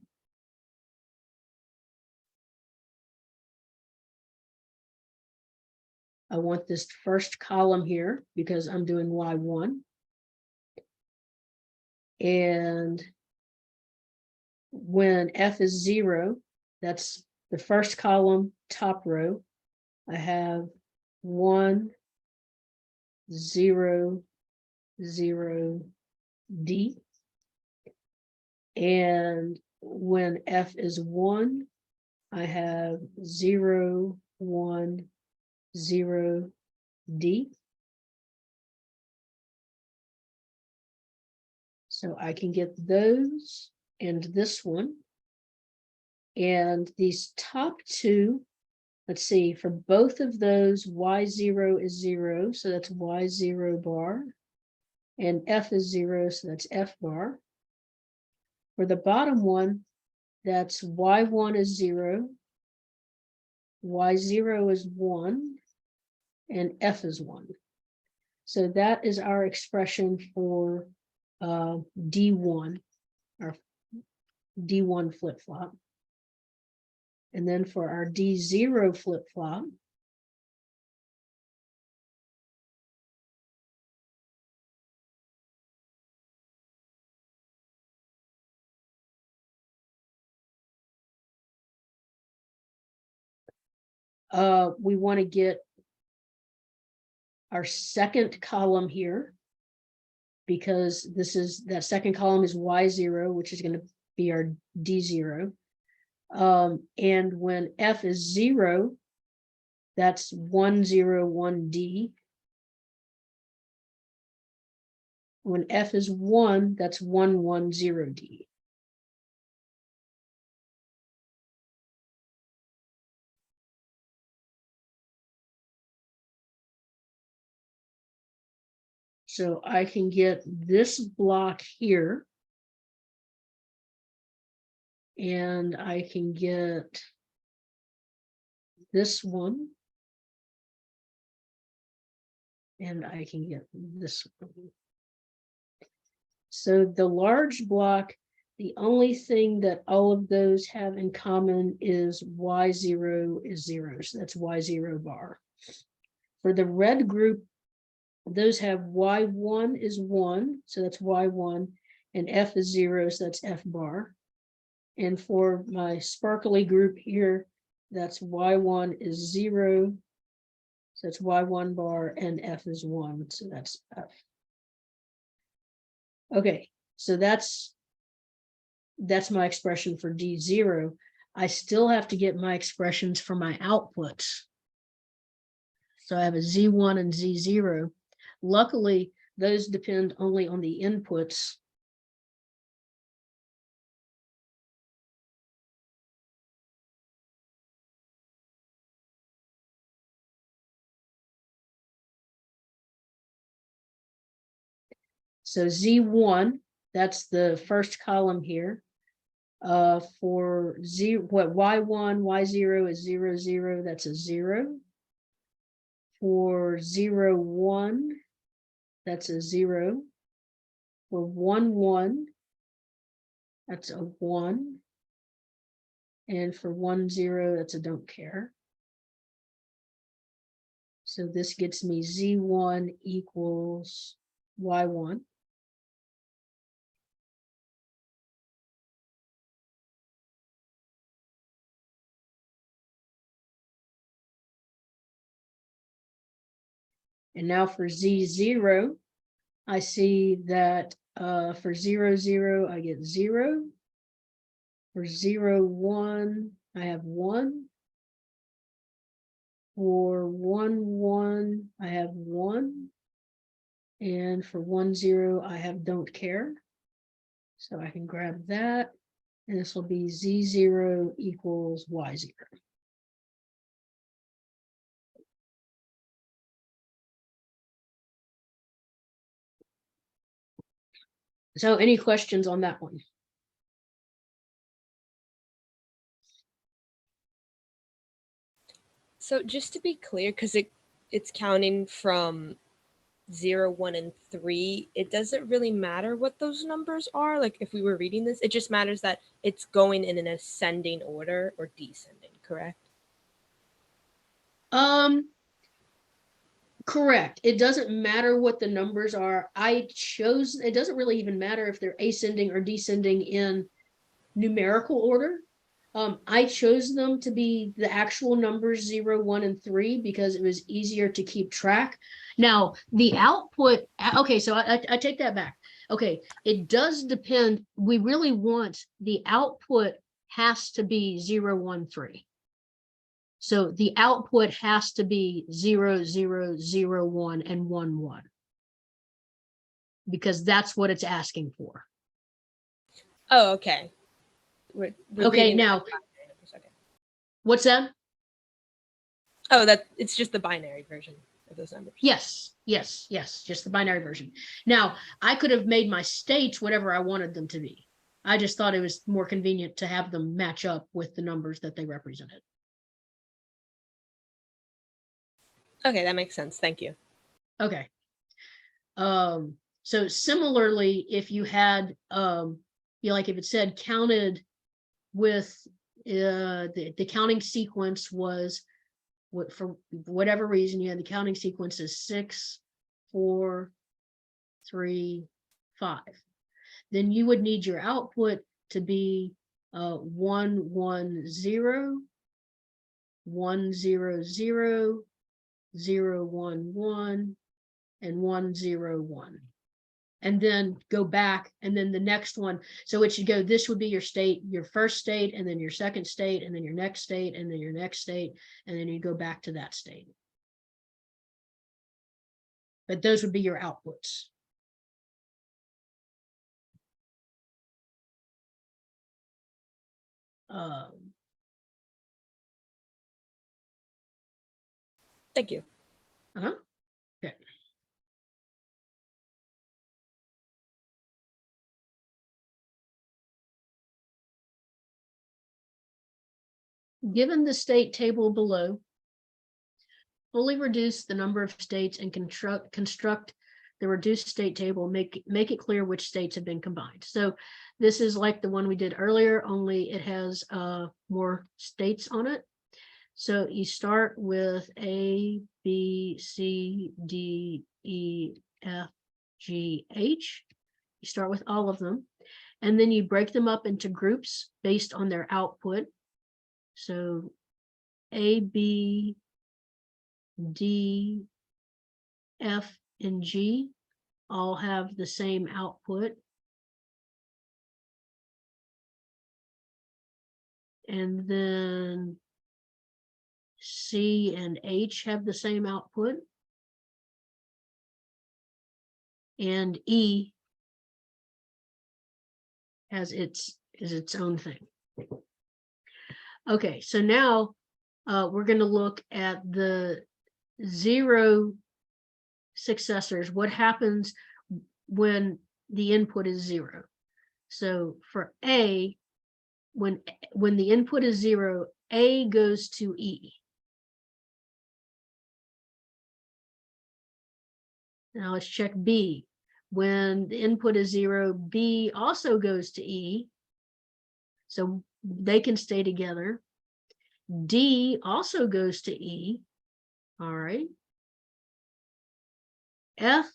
I want this first column here because I'm doing Y1. And when F is 0, that's the first column, top row. I have 1 0 0 D. And when F is 1, I have 0 1 0 D. So I can get those and this one. And these top two, let's see, for both of those, Y0 is 0, so that's Y0 bar. And F is 0, so that's F bar. For the bottom one, that's Y1 is 0, Y0 is 1, and F is 1. So that is our expression for D1, our D1 flip-flop. And then for our D0 flip-flop, We want to get our second column here, because that second column is Y0, which is going to be our D0. And when F is 0, that's 101D. When F is 1, that's 110D. So I can get this block here. And I can get this one. And I can get this one. So the large block, the only thing that all of those have in common is Y0 is 0. So that's Y0 bar. For the red group, those have Y1 is 1. So that's Y1. And F is 0. So that's F bar. And for my sparkly group here, that's Y1 is 0. So that's Y1 bar, and F is 1. So that's F. Okay, so that's my expression for D0. I still have to get my expressions for my outputs. So I have a Z1 and Z0. Luckily, those depend only on the inputs. So Z1, that's the first column here. For what Y1, Y0 is 0, 0, that's a 0. For 0, 1, that's a 0. For 1, 1, that's a 1. And for 1, 0, that's a don't care. So this gets me Z1 equals Y1. And now for Z0, I see that for 0, 0, I get 0. For 0, 1, I have 1. For 1, 1, I have 1. And for 1, 0, I have don't care. So I can grab that. And this will be Z0 equals Y0. So any questions on that one? So just to be clear, because it's counting from 0, 1, and 3, it doesn't really matter what those numbers are. Like if we were reading this, it just matters that it's going in an ascending order or descending, correct? Correct. It doesn't matter what the numbers are. It doesn't really even matter if they're ascending or descending in numerical order. I chose them to be the actual numbers 0, 1, and 3 because it was easier to keep track. Now, the output, okay, so I take that back. Okay, it does depend. We really want the output has to be 0, 1, 3. So the output has to be 0, 0, 0, 1, and 1, 1. Because that's what it's asking for. Oh, okay. We're Okay, reading now, okay. What's that? Oh, that it's just the binary version of those numbers. Yes, yes, yes, just the binary version. Now, I could have made my states whatever I wanted them to be. I just thought it was more convenient to have them match up with the numbers that they represented. Okay, that makes sense. Thank you. Okay. So similarly, if you had, like if it said counted with the counting sequence was what, for whatever reason, you had the counting sequence is 6, 4, 3, 5. Then you would need your output to be 1, 1, 0, 1 0 0, 0 1 1, and 1 0 1. And then go back, and then the next one. So it should go, this would be your state, your first state, and then your second state, and then your next state, and then your next state, and then you go back to that state. But those would be your outputs. Thank you. Uh-huh. Okay. Given the state table below, fully reduce the number of states and construct the reduced state table, make it clear which states have been combined. So this is like the one we did earlier, only it has more states on it. So you start with A, B, C, D, E, F, G, H. You start with all of them, and then you break them up into groups based on their output. So A, B, D, F, and G all have the same output. And then C and H have the same output. And E has its own thing. Okay, so now we're going to look at the 0 successors. What happens when the input is 0? So for A, when the input is 0, A goes to E. Now let's check B. When the input is 0, B also goes to E. So they can stay together. D also goes to E. All right. F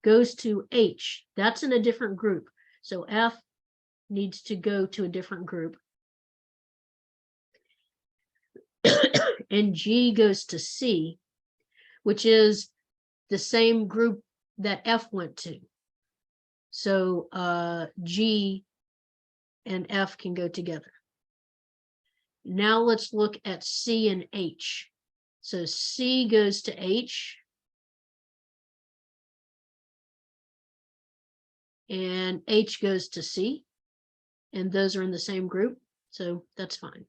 goes to H. That's in a different group. So F needs to go to a different group. And G goes to C, which is the same group that F went to. So G and F can go together. Now let's look at C and H. So C goes to H. And H goes to C. And those are in the same group. So that's fine.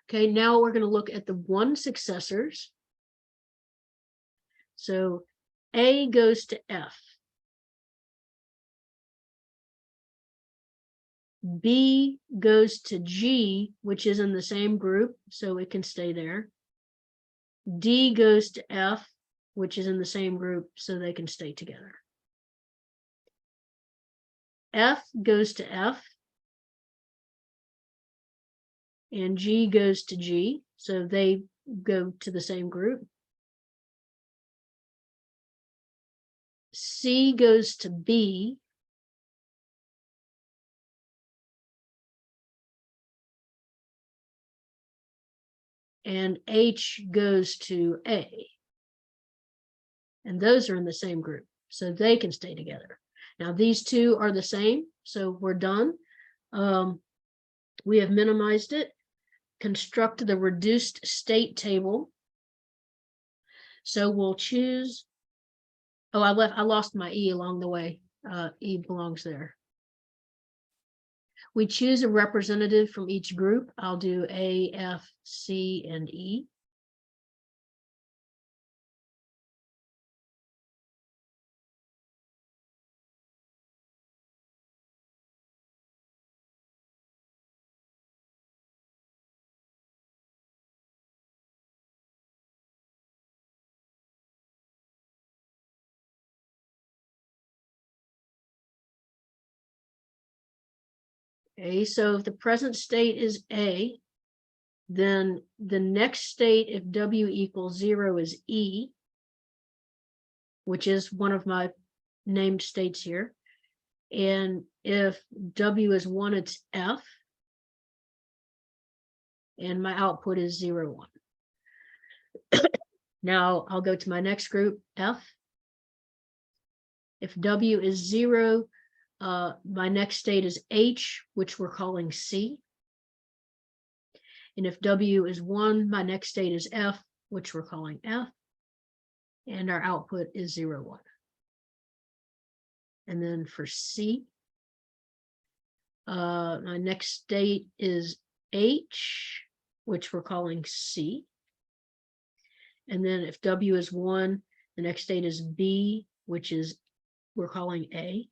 Okay, now we're going to look at the 1 successors. So A goes to F. B goes to G, which is in the same group, so it can stay there. D goes to F, which is in the same group, so they can stay together. F goes to F. And G goes to G, so they go to the same group. C goes to B. And H goes to A. And those are in the same group, so they can stay together. Now these two are the same, so we're done. We have minimized it. Construct the reduced state table. So we'll choose, oh, I lost my E along the way. E belongs there. We choose a representative from each group. I'll do A, F, C, and E. Okay, so if the present state is A, then the next state, if W equals 0, is E, which is one of my named states here. And if W is 1, it's F. and my output is 0, 1. Now I'll go to my next group, F. If W is 0, my next state is H, which we're calling C. And if W is 1, my next state is F, which we're calling F. And our output is 0, 1. And then for C, my next state is H, which we're calling C. And then if W is 1, the next state is B, which is we're calling A.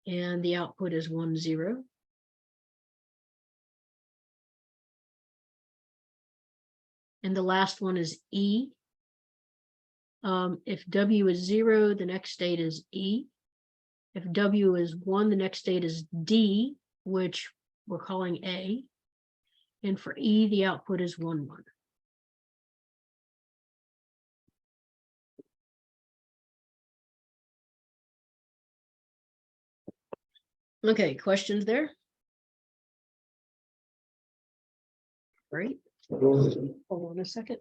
And the output is 1, 0. And the last one is E. If W is 0, the next state is E. If W is 1, the next state is D, which we're calling A. And for E, the output is 1, 1. Okay, questions there? Great. Hold on a second.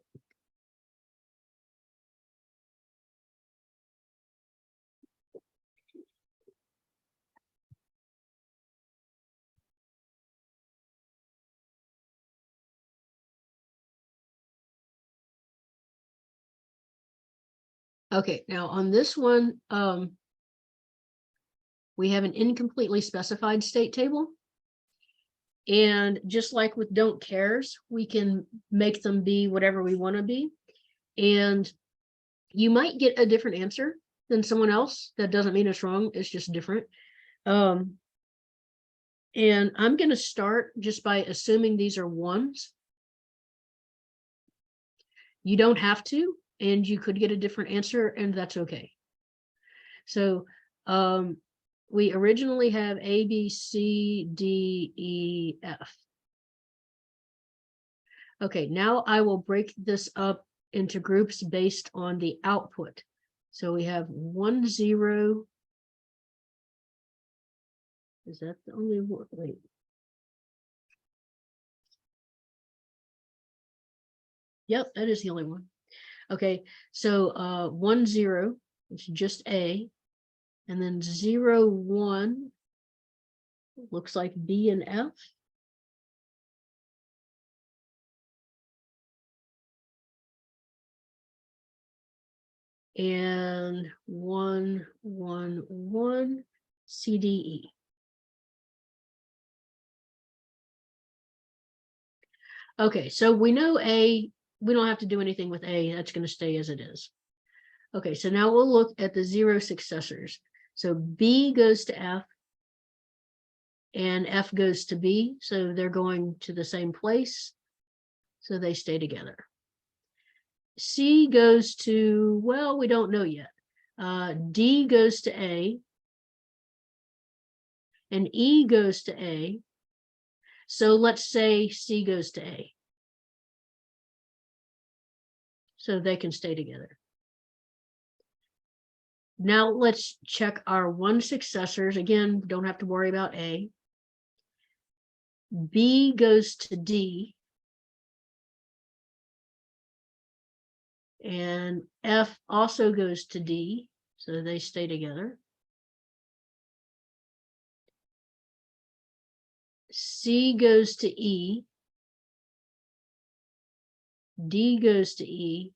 Okay, now on this one, we have an incompletely specified state table. And just like with don't cares, we can make them be whatever we want to be. And you might get a different answer than someone else. That doesn't mean it's wrong, it's just different. And I'm going to start just by assuming these are ones. You don't have to, and you could get a different answer, and that's okay. So we originally have A, B, C, D, E, F. Okay, now I will break this up into groups based on the output. So we have 1, 0. Is that the only one? Wait. Yep, that is the only one. Okay, so 1, 0, it's just A. And then 0, 1 looks like B and F. And 1, 1, 1, C, D, E. Okay, so we know A, we don't have to do anything with A, that's going to stay as it is. Okay, so now we'll look at the 0 successors. So B goes to F, and F goes to B, so they're going to the same place, so they stay together. C goes to, well, we don't know yet. D goes to A, and E goes to A. So let's say C goes to A. So they can stay together. Now let's check our 1 successors. Again, don't have to worry about A. B goes to D. And F also goes to D, so they stay together. C goes to E. D goes to E.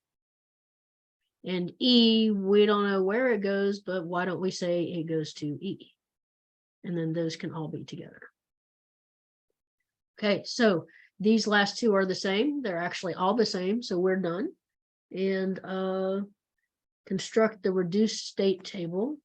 And E, we don't know where it goes, but why don't we say it goes to E? And then those can all be together. Okay, so these last two are the same. They're actually all the same, so we're done. And construct the reduced state table.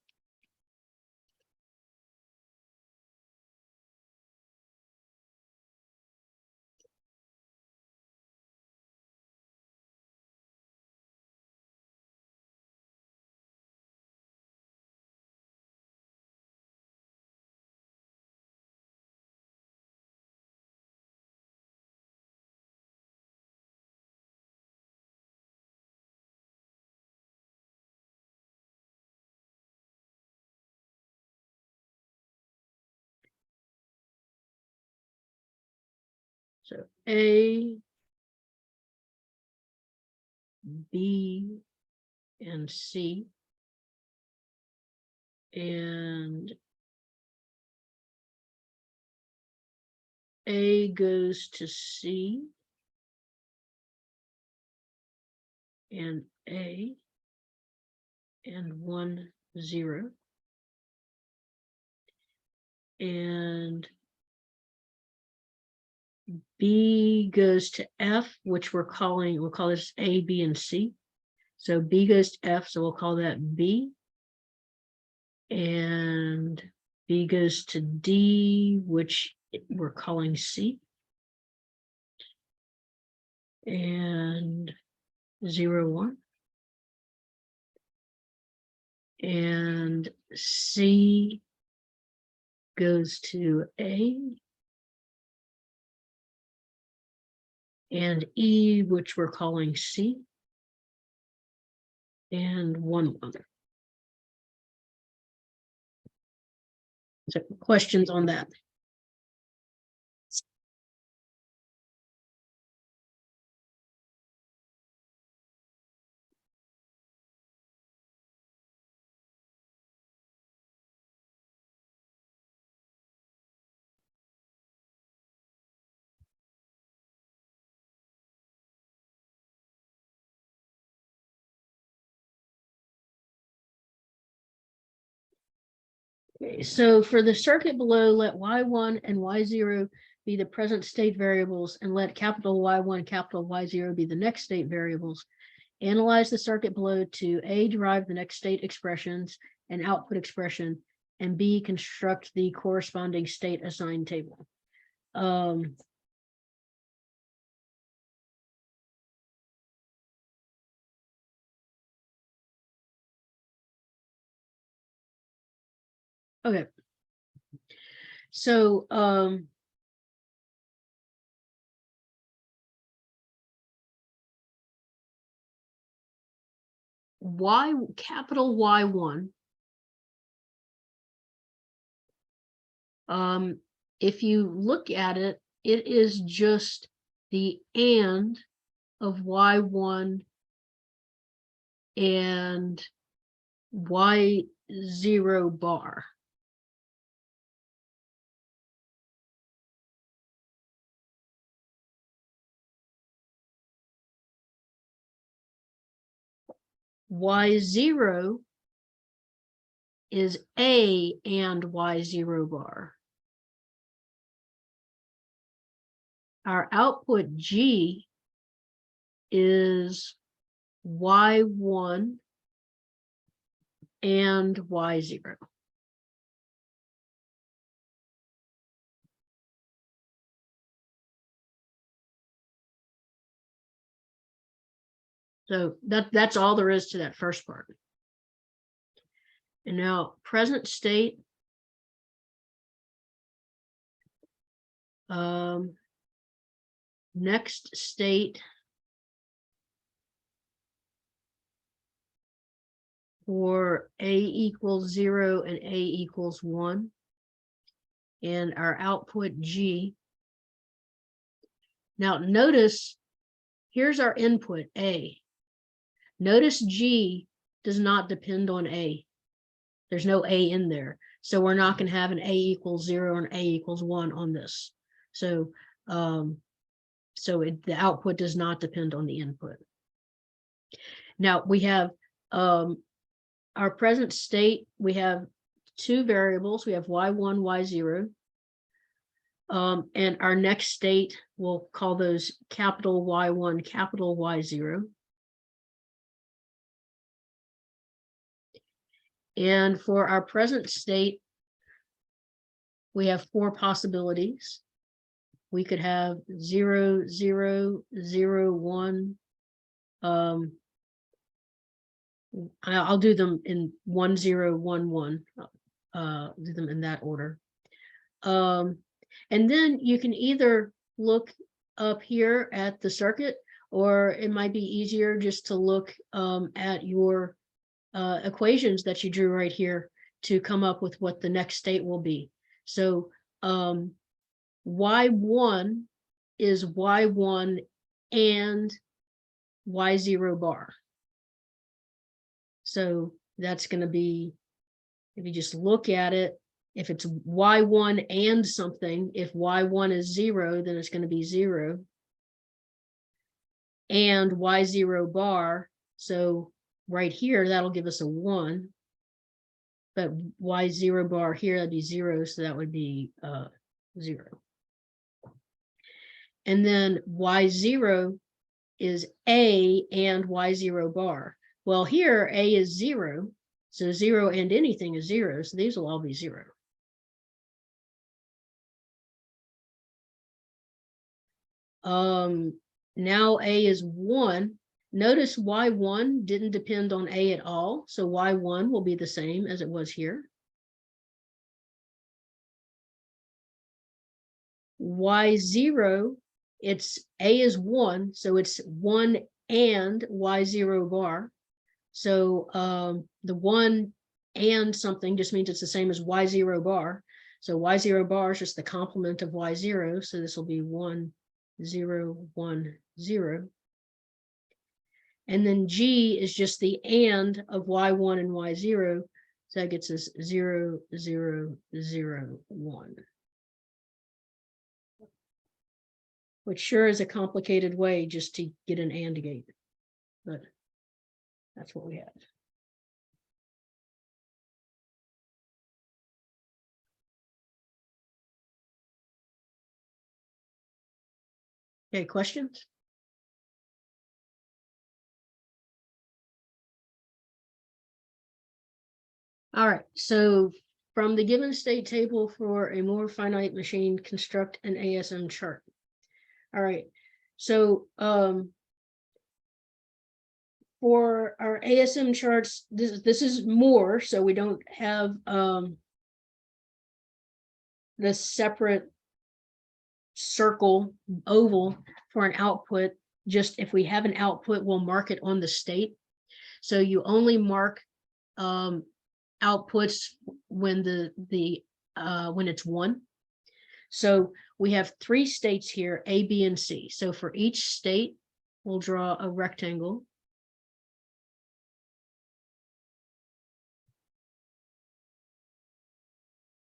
So A, B, and C. And A goes to C. And A. And 1, 0. And B goes to F, which we'll call this A, B, and C. So B goes to F, so we'll call that B. And B goes to D, which we're calling C. And 0, 1. And C goes to A. And E, which we're calling C. And 1, 1. So questions on that? Okay, so for the circuit below, let Y1 and Y0 be the present state variables, and let capital Y1, capital Y0 be the next state variables. Analyze the circuit below to A, derive the next state expressions and output expression, and B, construct the corresponding state assigned table. Okay. So capital Y1, if you look at it, it is just the AND of Y1 and Y0 bar. Y0 is A and Y0 bar. Our output G is Y1 and Y0. So that's all there is to that first part. And now present state. Next state for A equals 0 and A equals 1. And our output G. Now notice, here's our input A. Notice G does not depend on A. There's no A in there. So we're not going to have an A equals 0 and A equals 1 on this. So the output does not depend on the input. Now we have our present state. We have two variables. We have Y1, Y0. And our next state, we'll call those capital Y1, capital Y0. And for our present state, we have four possibilities. We could have 0, 0, 0, 1. I'll do them in 1, 0, 1, 1. Do them in that order. And then you can either look up here at the circuit, or it might be easier just to look at your equations that you drew right here to come up with what the next state will be. So Y1 is y1 and y0 bar. So that's going to be, if you just look at it, if it's y1 and something, if y1 is 0, then it's going to be 0. And y0 bar, so right here, that'll give us a 1. But y0 bar here, that'd be 0, so that would be 0. And then y0 is a and y0 bar. Well, here a is 0, so 0 and anything is 0, so these will all be 0. Now a is 1. Notice y1 didn't depend on a at all, so y1 will be the same as it was here. y0, it's a is 1, so it's 1 and y0 bar. So the 1 and something just means it's the same as y0 bar. So y0 bar is just the complement of y0, so this will be 1, 0, 1, 0. And then G is just the and of y1 and y0, so that gets us 0, 0, 0, 1. Which sure is a complicated way just to get an AND gate, but that's what we have. Okay, questions? All right, so from the given state table for a more finite machine, construct an ASM chart. All right, so for our ASM charts, this is more, so we don't have the separate circle oval for an output. Just if we have an output, we'll mark it on the state. So you only mark outputs when when it's 1. So we have 3 states here, A, B, and C. So for each state, we'll draw a rectangle.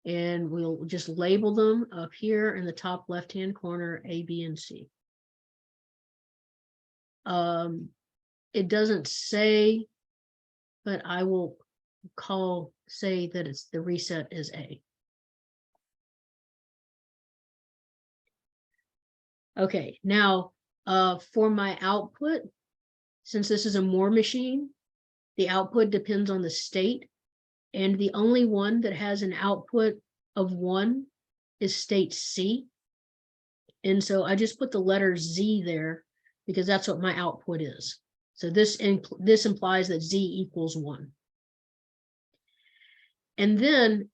And we'll just label them up here in the top left-hand corner, A, B, and C. It doesn't say, but I will say that it's the reset is A. Okay, now for my output, since this is a Moore machine, the output depends on the state, and the only one that has an output of 1 is state C. And so I just put the letter Z there because that's what my output is. So this implies that Z equals 1. And then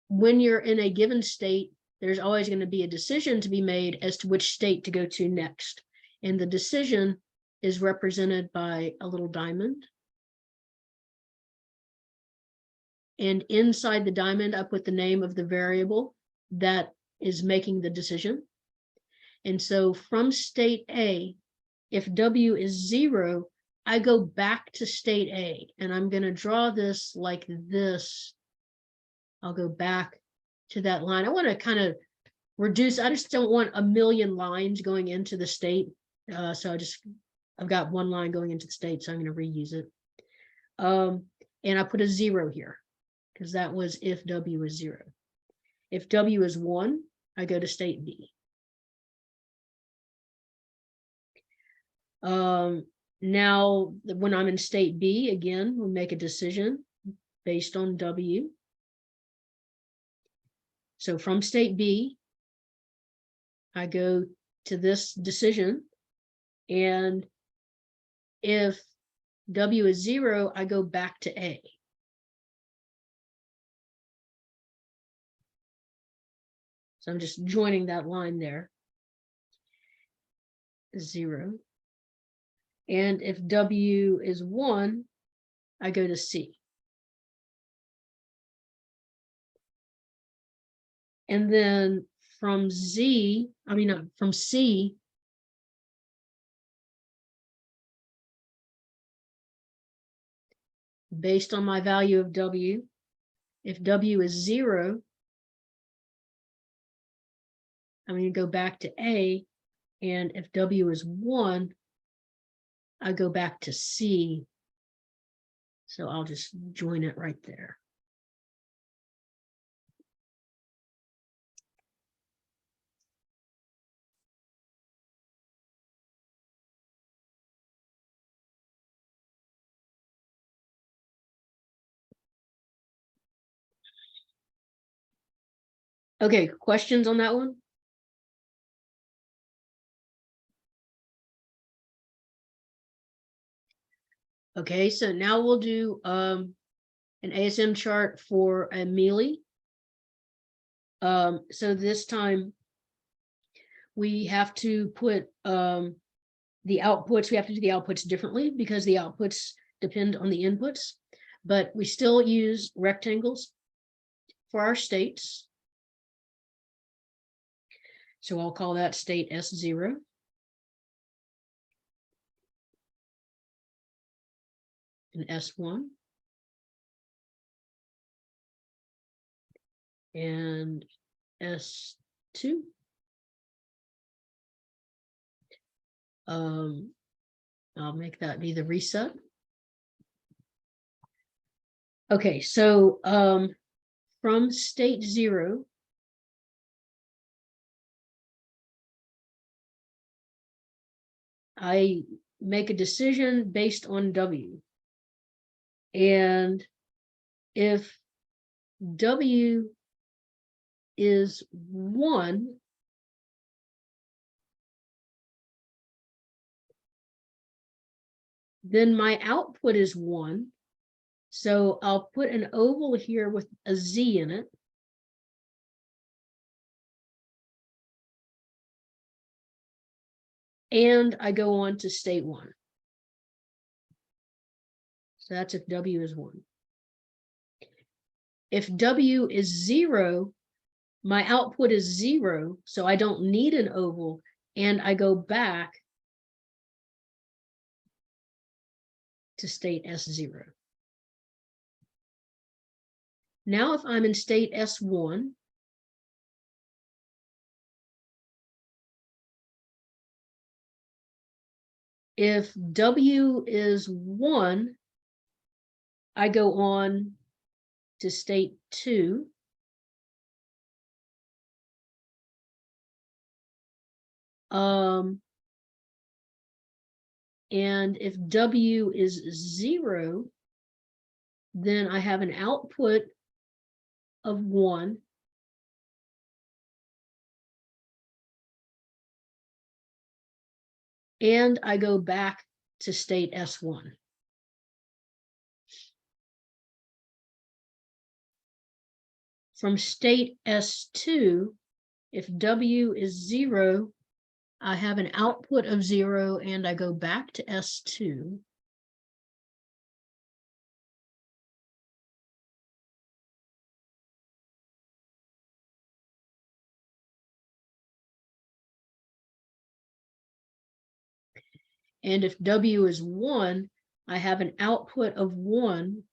when you're in a given state, there's always going to be a decision to be made as to which state to go to next. And the decision is represented by a little diamond. And inside the diamond, I put the name of the variable that is making the decision. And so from state A, if W is 0, I go back to state A, and I'm going to draw this like this. I'll go back to that line. I want to kind of reduce. I just don't want a million lines going into the state. So I've got 1 line going into the state, so I'm going to reuse it. And I put a 0 here because that was if W is 0. If W is 1, I go to state B. Now, when I'm in state B, again, we'll make a decision based on W. So from state B, I go to this decision, and if W is 0, I go back to A. So I'm just joining that line there. 0. And if W is 1, I go to C. And then from from C, based on my value of W, if W is 0, I'm going to go back to A, and if W is 1, I go back to C. So I'll just join it right there. Okay, questions on that one? Okay, so now we'll do an ASM chart for a mealy. So this time we have to put the outputs, we have to do the outputs differently because the outputs depend on the inputs, but we still use rectangles for our states. So I'll call that state S0. And S1. And S2. I'll make that be the reset. Okay, so from state 0, I make a decision based on W. And if W is 1, then my output is 1. So I'll put an oval here with a Z in it. And I go on to state 1. So that's if W is 1. If W is 0, my output is 0, so I don't need an oval, and I go back to state S0. Now, if I'm in state S1, if W is 1, I go on to state 2. And if W is 0, then I have an output of 1. And I go back to state S1. From state S2, if W is 0, I have an output of 0 and I go back to S2. And if W is 1, I have an output of 1.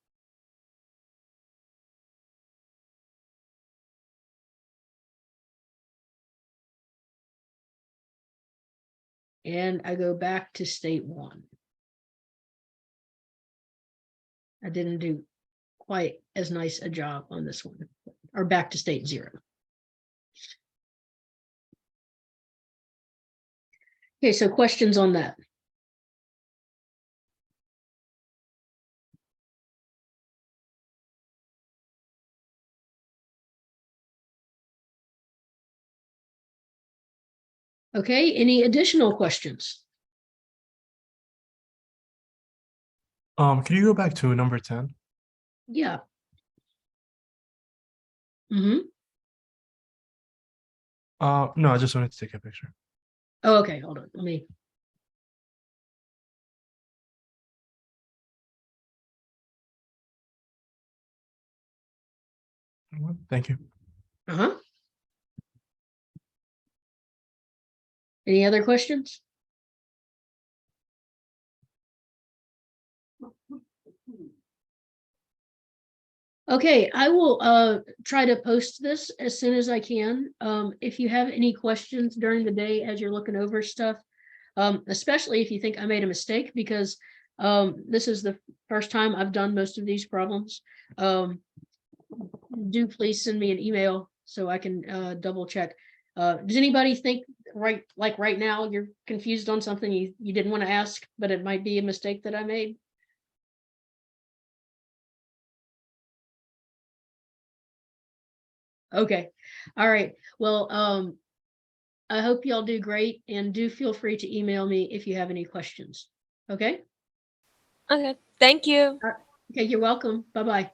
And I go back to state 1. I didn't do quite as nice a job on this one, or back to state 0. Okay, so questions on that? Okay, any additional questions? Can you go back to number 10? Yeah. No, I just wanted to take a picture. Oh, okay, hold on. Let me. Thank you. Uh-huh. Any other questions? Okay, I will try to post this as soon as I can. If you have any questions during the day as you're looking over stuff, especially if you think I made a mistake, because this is the first time I've done most of these problems. Do please send me an email so I can double check. Does anybody think right now you're confused on something you didn't want to ask, but it might be a mistake that I made? Okay, all right. Well, I hope y'all do great, and do feel free to email me if you have any questions. Okay? Okay. Thank you. Okay, you're welcome. Bye-bye.